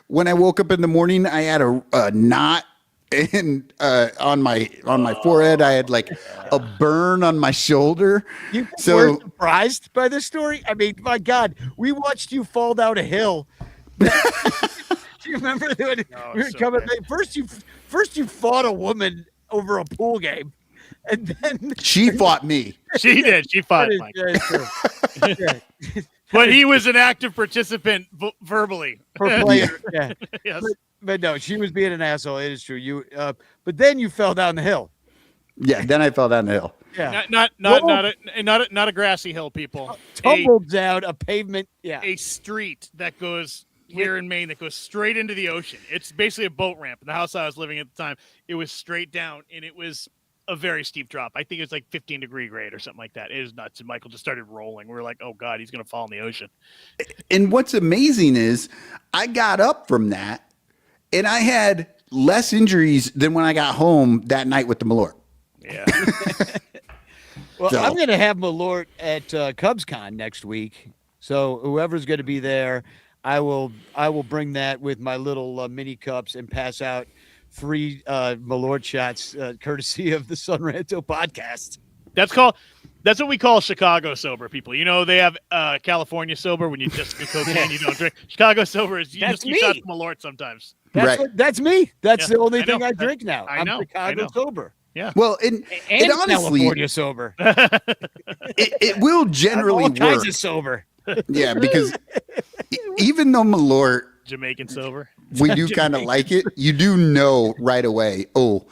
when I woke up in the morning, I had a knot and on my forehead. I had like a burn on my shoulder. You So- were surprised by this story? I mean, my God, we watched you fall down a hill. Do you remember when we were so coming? bad. First you fought a woman over a pool game, and then She fought me. She did. She fought Mike. But he was an active participant verbally. for players. Yeah, Yes. but no, she was being an asshole. It is true. You, but then you fell down the hill. Yeah. Then I fell down the hill. Yeah, Not a grassy hill, people. tumbled down a pavement. Yeah, A street that goes here in Maine that goes straight into the ocean. It's basically a boat ramp. The house I was living at the time, it was straight down, and it was a very steep drop. I think it was like 15-degree grade or something like that. It was nuts. And Michael just started rolling. We were like, oh God, he's going to fall in the ocean. And what's amazing is I got up from that and I had less injuries than when I got home that night with the Malort. Yeah. well, So- I'm going to have Malort at CubsCon next week. So whoever's going to be there, I will bring that with my little mini cups and pass out free Malort shots courtesy of the Son Ranto podcast. That's what we call Chicago sober, people. You know, they have California sober when you just do cocaine, you don't drink. Chicago sober is you That's just you shots me. Malort sometimes. Right. That's me. That's Yeah, the only I know. thing I drink now. I I'm know. Chicago sober. Yeah. Well, and honestly, California sober. it will generally all kinds work. of sober. Yeah, because even though Malort, Jamaican sober. we do kind of like it, you do know right away, oh,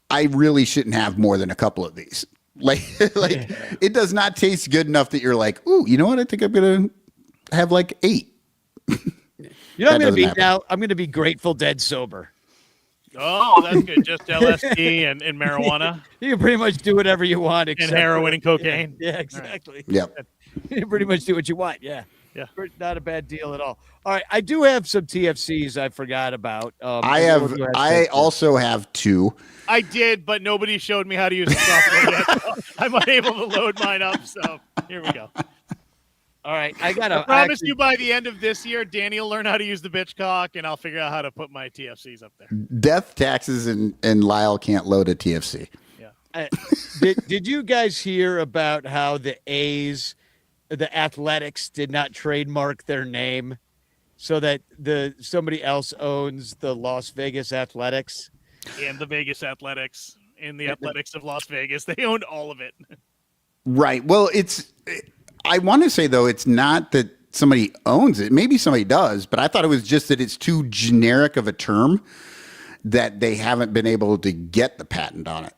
I really shouldn't have more than a couple of these. Like it does not taste good enough that you're like, ooh, you know what? I think I'm going to have like 8. You know what I'm That going to doesn't be happen. now? I'm going to be Grateful Dead sober. Oh, that's good. Just LSD and marijuana You can pretty much do whatever you want. and Except heroin and cocaine. Yeah, exactly. Yep. You can pretty much do what you want. Yeah. Yeah. Not a bad deal at all. All right. I do have some TFCs I forgot about. I also have 2. I did, but nobody showed me how to use the software yet. So I'm unable to load mine up. So here we go. All right. I got I to promise you by the end of this year, Danny will learn how to use the bitch cock, and I'll figure out how to put my TFCs up there. Death, taxes, and Lyle can't load a TFC. Yeah. Did you guys hear about how the A's, the Athletics, did not trademark their name so that somebody else owns the Las Vegas Athletics? And the Vegas Athletics, and the Athletics of Las Vegas. They owned all of it. Right. Well, I want to say, though, it's not that somebody owns it. Maybe somebody does, but I thought it was just that it's too generic of a term that they haven't been able to get the patent on it.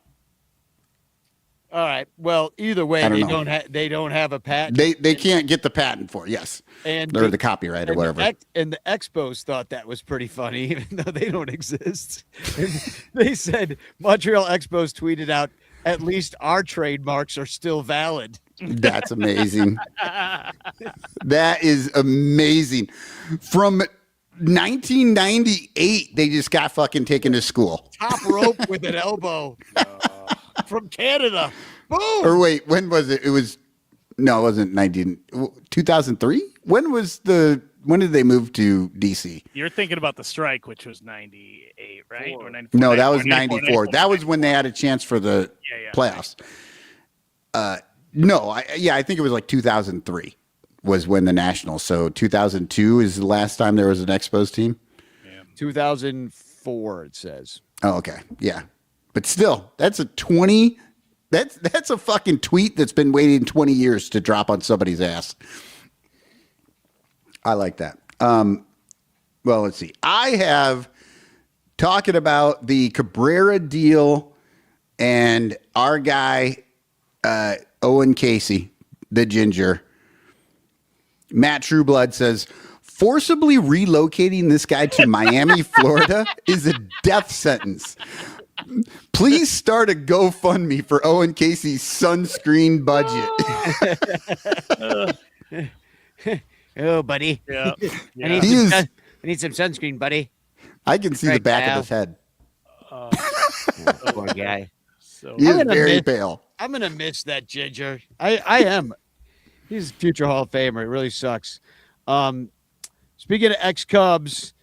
All right. Well, either way, I don't they know. they don't have a patent. They can't get the patent for it, yes. Or the copyright or and whatever. And the Expos thought that was pretty funny, even though they don't exist. And they said Montreal Expos tweeted out, "At least our trademarks are still valid." That's amazing. That is amazing. From 1998, they just got fucking taken to school. Top rope with an elbow from Canada. Boom. Or wait, when was it? It wasn't 2003? When did they move to DC? You're thinking about the strike, which was 98, right? Or 94, No, that was 94. 94. That was when they had a chance for the Yeah. playoffs. No, I think it was like 2003 was when the Nationals. So 2002 is the last time there was an Expos team. 2004. 4, it says. Oh, okay. Yeah. But still, that's a fucking tweet that's been waiting 20 years to drop on somebody's ass. I like that. Well, let's see. I have talking about the Cabrera deal and our guy, Owen Casey, the ginger. Matt Trueblood says, forcibly relocating this guy to Miami, Florida is a death sentence. Please start a GoFundMe for Owen Casey's sunscreen budget. Oh, buddy. Yeah. I need some sunscreen, buddy. I can see the back of his head. Poor guy. So He is very pale. I'm going to miss that ginger. I am. He's a future Hall of Famer. It really sucks. Speaking of ex-Cubs,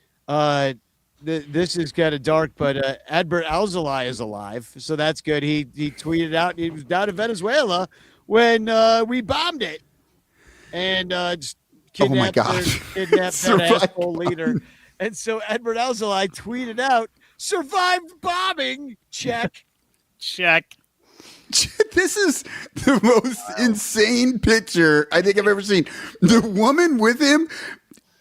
this is kind of dark, but Adbert Alzolay is alive, so that's good. He tweeted out he was down in Venezuela when we bombed it, and just kidnapped that asshole leader. And so Adbert Alzolay tweeted out, "Survived bombing." Check. This is the most insane picture I think I've ever seen. The woman with him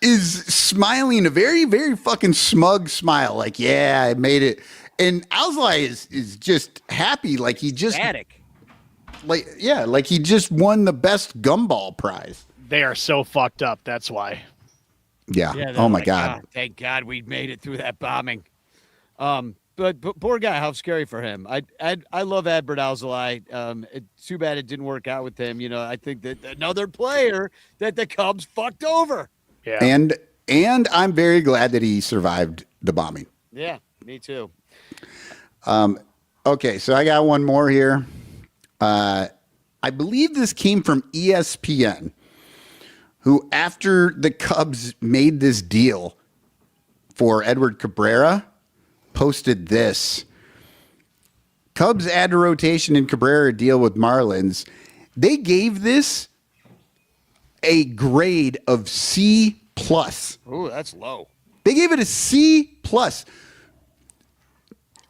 is smiling a very, very fucking smug smile. Like, yeah, I made it. And Alzolay is just happy. Like he just Static. like he just won the best gumball prize. they are so fucked up. That's why. Yeah. Yeah, Oh my like, God. thank God we made it through that bombing. But poor guy, how scary for him. I love Adbert Alzolay. It's too bad it didn't work out with him. You know, I think that another player that the Cubs fucked over. Yeah. And I'm very glad that he survived the bombing. Yeah, me too. Okay, so I got one more here. I believe this came from ESPN, who, after the Cubs made this deal for Edward Cabrera, posted this. Cubs add to rotation in Cabrera deal with Marlins. They gave this a grade of C+. Ooh, that's low. They gave it a C+.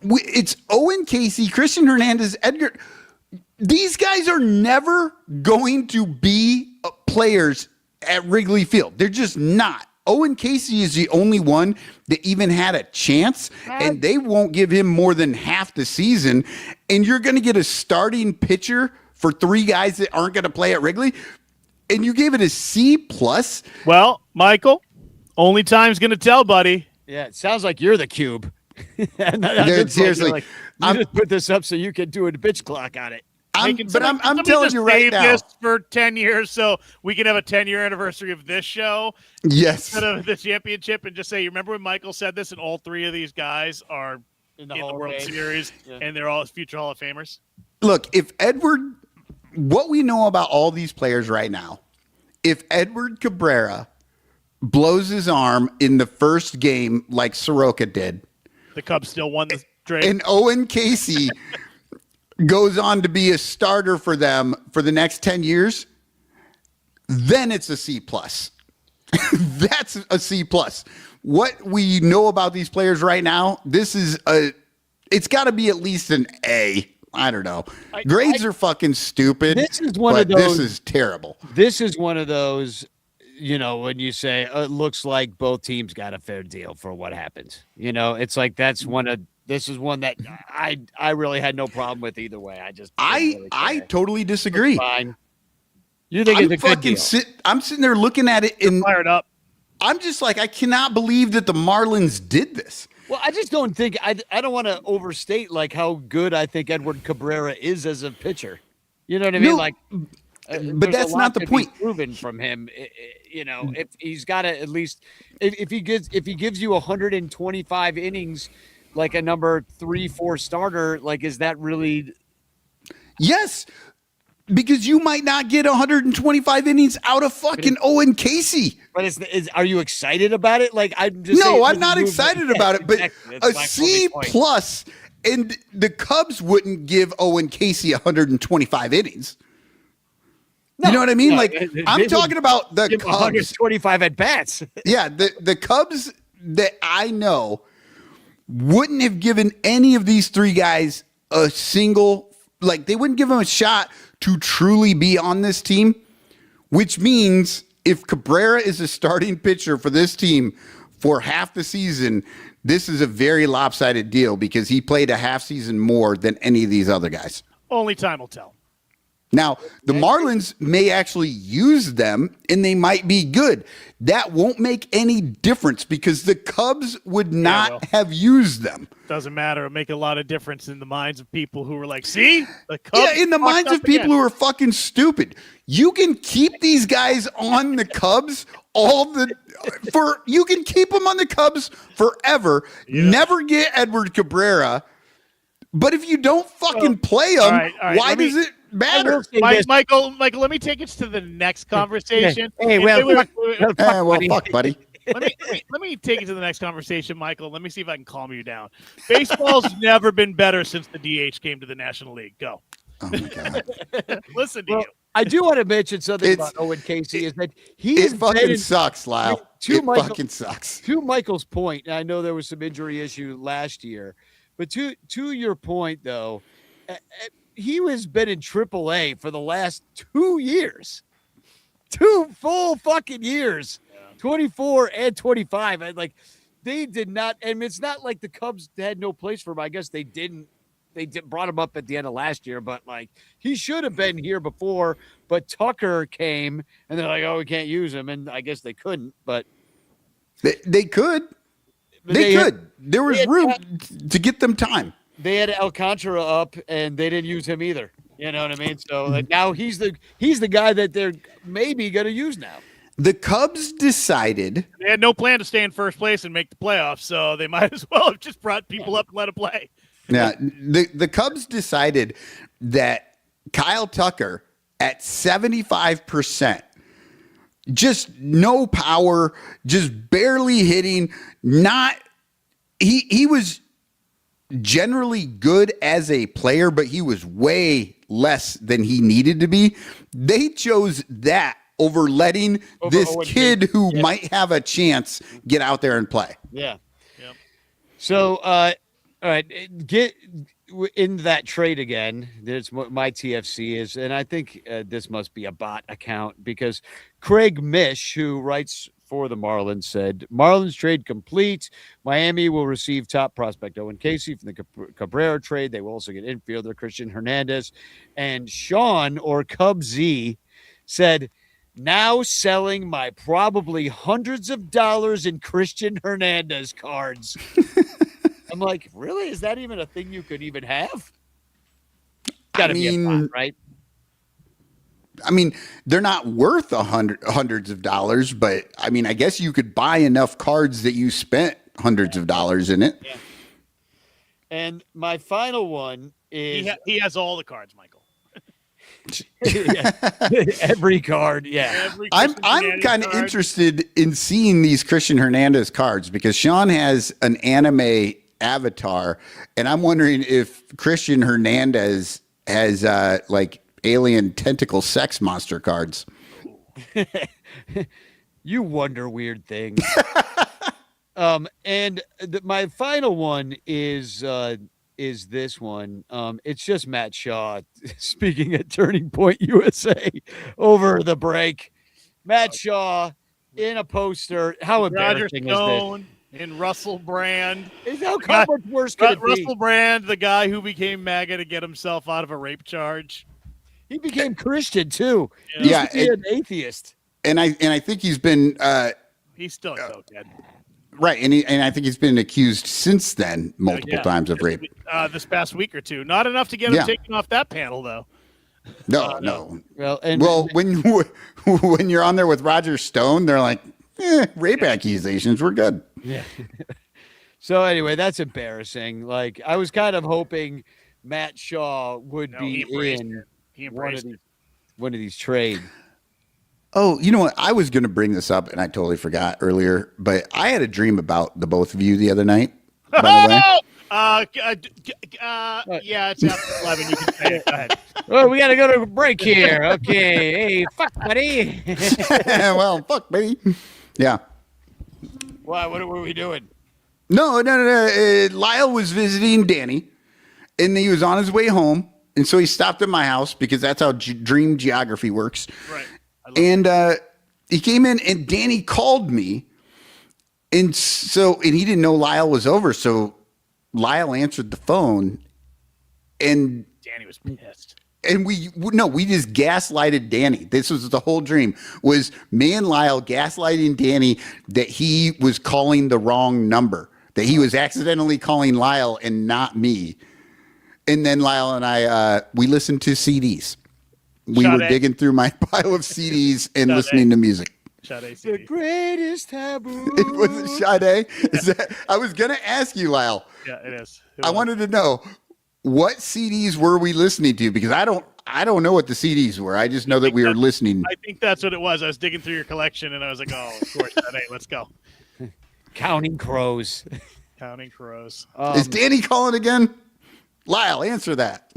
It's Owen Casey, Christian Hernandez, Edgar. These guys are never going to be players at Wrigley Field. They're just not. Owen Casey is the only one that even had a chance, and they won't give him more than half the season. And you're going to get a starting pitcher for three guys that aren't going to play at Wrigley, and you gave it a C+. Well, Michael, only time's going to tell, buddy. Yeah, it sounds like you're the cube. Seriously, I just put this up so you can do a bitch clock on it. I'm Somebody telling just you right save now. this for 10 years so we can have a 10-year anniversary of this show Yes. instead of the championship, and just say, you remember when Michael said this, and all three of these guys are in the World Series, and they're all future Hall of Famers? Look, if Edward, what we know about all these players right now, if Edward Cabrera blows his arm in the first game like Soroka did, The Cubs still won the trade. and Owen Casey goes on to be a starter for them for the next 10 years, then it's a C+. That's a C+. What we know about these players right now, it's got to be at least an A. I don't know. Grades are fucking stupid. This is one of those. This is terrible. This is one of those, you know, when you say it looks like both teams got a fair deal for what happened. You know, it's like this is one that I really had no problem with either way. I just I totally disagree. Fine. You think it's a good deal? I'm sitting there looking at it and Fired up. I'm just like, I cannot believe that the Marlins did this. Well, I just don't think I don't want to overstate like how good I think Edward Cabrera is as a pitcher. You know what I mean? No, like, but that's not the point. Proven from him, you know, if he's got to at least if he gives you 125 innings, like a number 3-4 starter, like is that really? Yes, because you might not get 125 innings out of fucking Owen Casey. But are you excited about it? Like I'm just No, saying, I'm not excited about it. But exactly. a That's my C+, point. and the Cubs wouldn't give Owen Casey 125 innings. You know what I mean? No, like they I'm would talking about the Give him Cubs. 125 at bats. Yeah, the Cubs that I know wouldn't have given any of these three guys a single, like they wouldn't give them a shot to truly be on this team, which means if Cabrera is a starting pitcher for this team for half the season, this is a very lopsided deal because he played a half season more than any of these other guys. Only time will tell. Now, the Marlins may actually use them, and they might be good. That won't make any difference because the Cubs would not have used them. Doesn't matter. It'll make a lot of difference in the minds of people who were like, see? The Cubs Yeah, in the minds of people who are fucking stupid. You can keep these guys on the Cubs you can keep them on the Cubs forever, never get Edward Cabrera, but if you don't fucking play them, all right, why does it matter? Michael, let me take it to the next conversation. Fuck, buddy. Let me take it to the next conversation, Michael. Let me see if I can calm you down. Baseball's never been better since the DH came to the National League. Go. Oh my God. Listen to you. I do want to mention something about Owen Casey is that it fucking sucks, Lyle. Fucking sucks. To Michael's point, I know there was some injury issue last year, but to your point though, he has been in AAA for the last 2 years, 2 full fucking years, 24 and 25. Like they did not, and it's not like the Cubs had no place for him. I guess they didn't. They brought him up at the end of last year, but like he should have been here before. But Tucker came, and they're like, "Oh, we can't use him," and I guess they couldn't. But they could. They could. There was room to get them time. They had Alcantara up, and they didn't use him either. You know what I mean? So like, now he's the guy that they're maybe going to use now. The Cubs decided They had no plan to stay in first place and make the playoffs, so they might as well have just brought people up and let them play. Yeah, the Cubs decided that Kyle Tucker at 75%, just no power, just barely hitting, he was generally good as a player, but he was way less than he needed to be. They chose that over letting this kid who might have a chance get out there and play. Yeah. Yep. So, all right, get into that trade again. There's what my TFC is, and I think this must be a bot account because Craig Mish, who writes for the Marlins, said Marlins trade complete. Miami will receive top prospect Owen Casey from the Cabrera trade. They will also get infielder Christian Hernandez. And Sean, or Cub Z, said, now selling my probably hundreds of dollars in Christian Hernandez cards. I'm like, really? Is that even a thing you could even have? Gotta be a bot, right? I mean, they're not worth hundreds of dollars, but I mean, I guess you could buy enough cards that you spent hundreds of dollars in it. Yeah. And my final one is he has all the cards, Michael. Every card, yeah. I'm kind of interested in seeing these Christian Hernandez cards because Sean has an anime avatar, and I'm wondering if Christian Hernandez has like alien tentacle sex monster cards. You wonder weird things. And my final one is this one. It's just Matt Shaw speaking at Turning Point USA over the break. Matt Shaw in a poster. How embarrassing Roger Stone is this? And Russell Brand. How much worse could it be? Russell Brand, the guy who became MAGA to get himself out of a rape charge. He became Christian too. Yeah, He's an atheist. And I think he's been he's still so dead. Right, and I think he's been accused since then multiple times of rape. This past week or two, not enough to get him taken off that panel though. No. Well, when you're on there with Roger Stone, they're like, rape accusations, we're good. Yeah. So anyway, that's embarrassing. Like I was kind of hoping Matt Shaw would be in one of these trades. Oh, you know what? I was going to bring this up, and I totally forgot earlier. But I had a dream about the both of you the other night. By the way, yeah, it's after 11. You can say it. Go ahead. Well, we got to go to a break here. Okay. Hey, fuck, buddy. Well, fuck, baby. Yeah. Why? What were we doing? No. Lyle was visiting Danny, and he was on his way home, and so he stopped at my house because that's how dream geography works. Right. And he came in, and Danny called me, and he didn't know Lyle was over, so Lyle answered the phone, and Danny was pissed. And we just gaslighted Danny. This was the whole dream, was me and Lyle gaslighting Danny that he was calling the wrong number, that he was accidentally calling Lyle and not me. And then Lyle and I, we listened to CDs. We were digging through my pile of CDs and listening to music. Sade The greatest taboo. It wasn't Sade. I was going to ask you, Lyle. Yeah, it is. I wanted to know, what CDs were we listening to? Because I don't know what the CDs were. I just know that we were listening. I think that's what it was. I was digging through your collection, and I was like, oh, of course, Sade, let's go. Counting Crows. Counting Crows. Is Danny calling again? Lyle, answer that.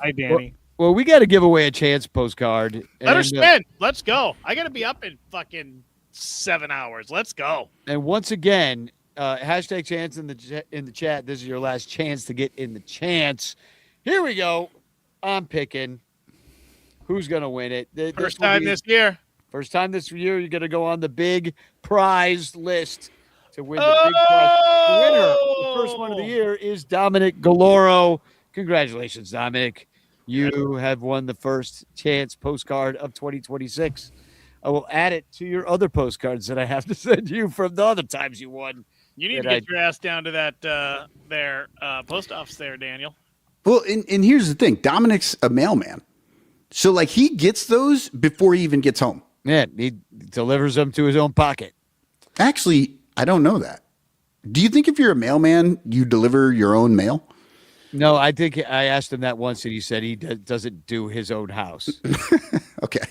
Hi, Danny. Well, we got to give away a chance postcard. Let her spin. Let's go. I got to be up in fucking 7 hours. Let's go. And once again, hashtag chance in the chat. This is your last chance to get in the chance. Here we go. I'm picking who's going to win it. First time this year. First time this year, you're going to go on the big prize list to win the big prize. The winner, the first one of the year, is Dominic Galoro. Congratulations, Dominic. You have won the first chance postcard of 2026. I will add it to your other postcards that I have to send you from the other times you won. You need to get your ass down to that post office there, Daniel. Well, and here's the thing. Dominic's a mailman. So, like, he gets those before he even gets home. Yeah, he delivers them to his own pocket. Actually, I don't know that. Do you think if you're a mailman, you deliver your own mail? No, I think I asked him that once, and he said he doesn't do his own house. Okay.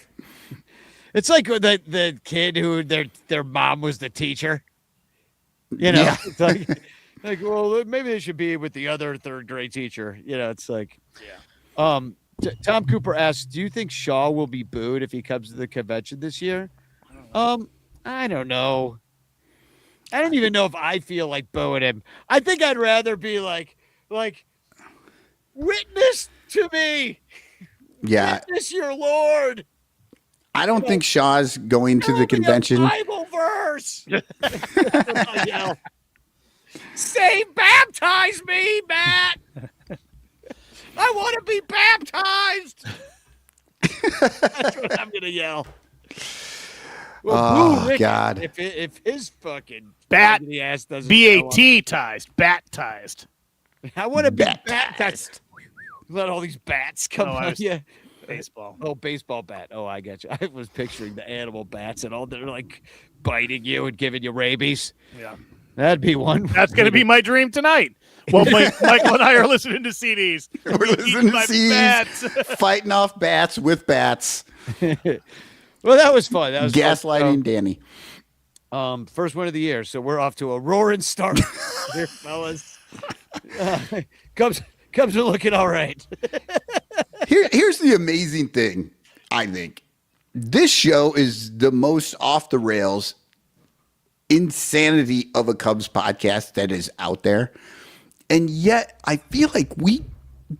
It's like the kid who their mom was the teacher. You know, Yeah. It's like, well, maybe they should be with the other third grade teacher. You know, it's like, yeah. Tom Cooper asks, do you think Shaw will be booed if he comes to the convention this year? I don't know. I don't even know if I feel like booing him. I think I'd rather be like, witness to me. Yeah. Witness your Lord. I don't think Shaw's going to the convention. Bible verse. Yell. Say, baptize me, Matt. I want to be baptized. That's what I'm gonna yell. Well, Rick, God! If his fucking bat ass doesn't BAT-tized, bat-tized. I want to be baptized. Let all these bats come on you. Baseball. Oh, baseball bat. Oh, I got you. I was picturing the animal bats and all. They're like biting you and giving you rabies. Yeah. That'd be one. That's going to be my dream tonight. Well, Michael and I are listening to CDs. We're listening to CDs, fighting off bats with bats. Well, that was fun. That was gaslighting Danny. First one of the year. So we're off to a roaring start here, fellas. Cubs are looking all right. Here's the amazing thing, I think. This show is the most off the rails insanity of a Cubs podcast that is out there. And yet I feel like we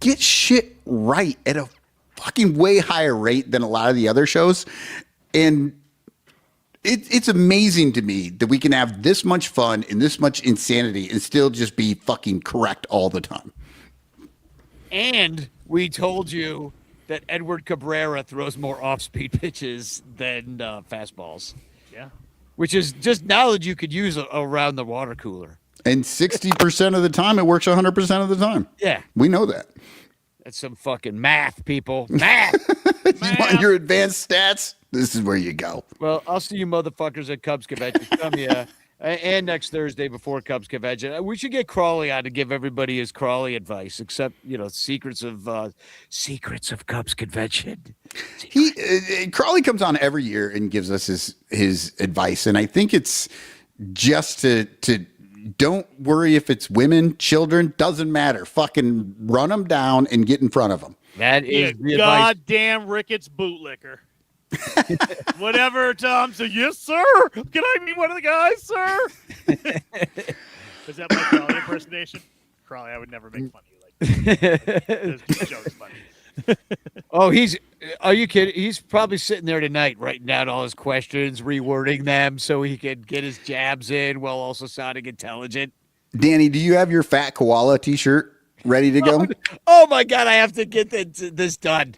get shit right at a fucking way higher rate than a lot of the other shows. And it's amazing to me that we can have this much fun and this much insanity and still just be fucking correct all the time. And we told you that Edward Cabrera throws more off-speed pitches than fastballs. Yeah. Which is just knowledge you could use around the water cooler. And 60% of the time, it works 100% of the time. Yeah. We know that. That's some fucking math, people. Math! You want your advanced stats? This is where you go. Well, I'll see you motherfuckers at Cubs Convention. Come here. And next Thursday before Cubs Convention. We should get Crawley on to give everybody his Crawley advice, except, secrets of Cubs Convention. Crawley comes on every year and gives us his advice. And I think it's just to don't worry if it's women, children, doesn't matter. Fucking run them down and get in front of them. That is the goddamn Ricketts bootlicker. Whatever, Tom. So, yes, sir. Can I meet one of the guys, sir? Was that my Crawley impersonation? Crawley, I would never make fun of you like that. This joke's funny. Oh, are you kidding? He's probably sitting there tonight writing down all his questions, rewording them so he can get his jabs in while also sounding intelligent. Danny, do you have your Fat Koala t-shirt ready to go? Oh my God, I have to get this done.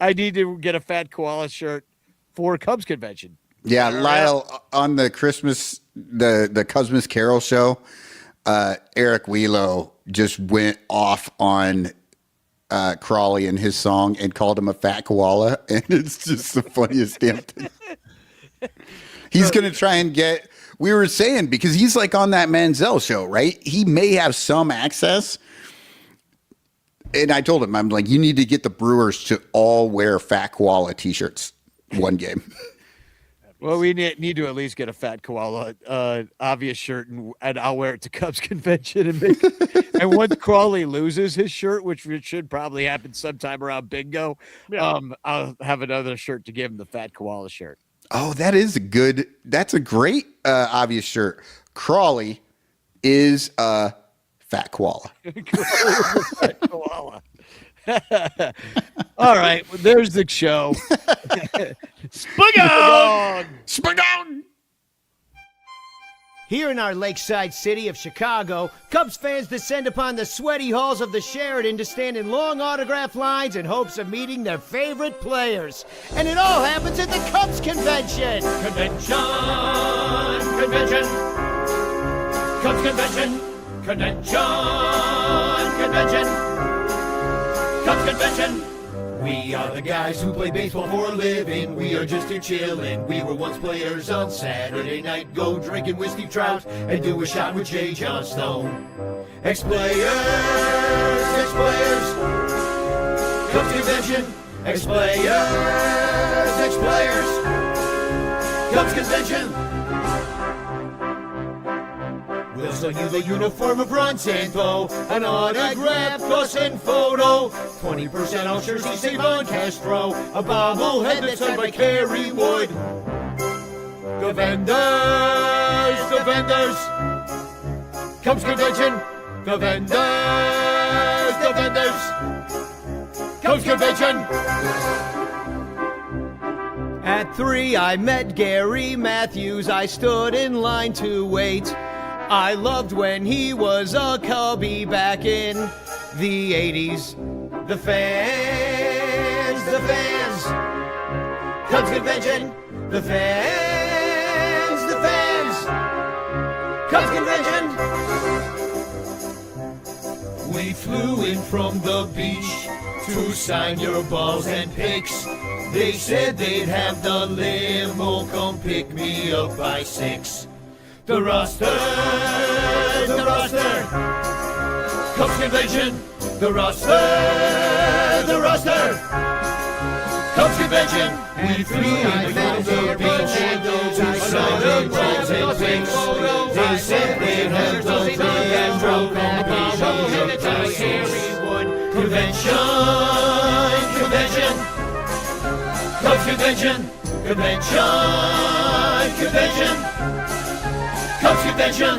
I need to get a Fat Koala shirt for Cubs convention. Yeah, Lyle, on the Christmas, the Christmas Carol show, Eric Wheelo just went off on Crawley and his song and called him a fat koala, and it's just the funniest damn thing. He's going to try and get, we were saying, because he's like on that Manziel show, right? He may have some access. And I told him, I'm like, you need to get the Brewers to all wear Fat Koala t-shirts one game. Well, we need to at least get a Fat Koala obvious shirt, and I'll wear it to Cubs convention. And once Crawley loses his shirt, which should probably happen sometime around bingo, I'll have another shirt to give him, the Fat Koala shirt. Oh, that's a great obvious shirt. Crawley is a Fat Koala. Fat Koala. All right, well, there's the show. Spugong! Spagong! Here in our lakeside city of Chicago, Cubs fans descend upon the sweaty halls of the Sheraton to stand in long autograph lines in hopes of meeting their favorite players. And it all happens at the Cubs convention. Convention. Cubs convention. Convention. Cubs convention. We are the guys who play baseball for a living. We are just here chillin'. We were once players on Saturday night. Go drinking with Steve Trout and do a shot with J. John Stone. Ex-players. Cubs convention. Ex-players. Cubs convention. We'll sell you the uniform of Ron Santo, an autograph, plus and photo, 20% off jersey, save on Castro, a bobblehead that's signed by Kerry Wood. The vendors, Cubs convention. The vendors, Cubs convention. At 3, I met Gary Matthews. I stood in line to wait. I loved when he was a Cubby back in the 80s. The fans. Cubs convention. The fans. Cubs convention. We flew in from the beach to sign your balls and picks. They said they'd have the limo come pick me up by 6. The roster, Cubs convention. The roster, Cubs convention. We flew in from the beach to sign the balls and picks. They said they'd have the limo come pick me up by 6. Convention. Cubs convention. Cubs convention.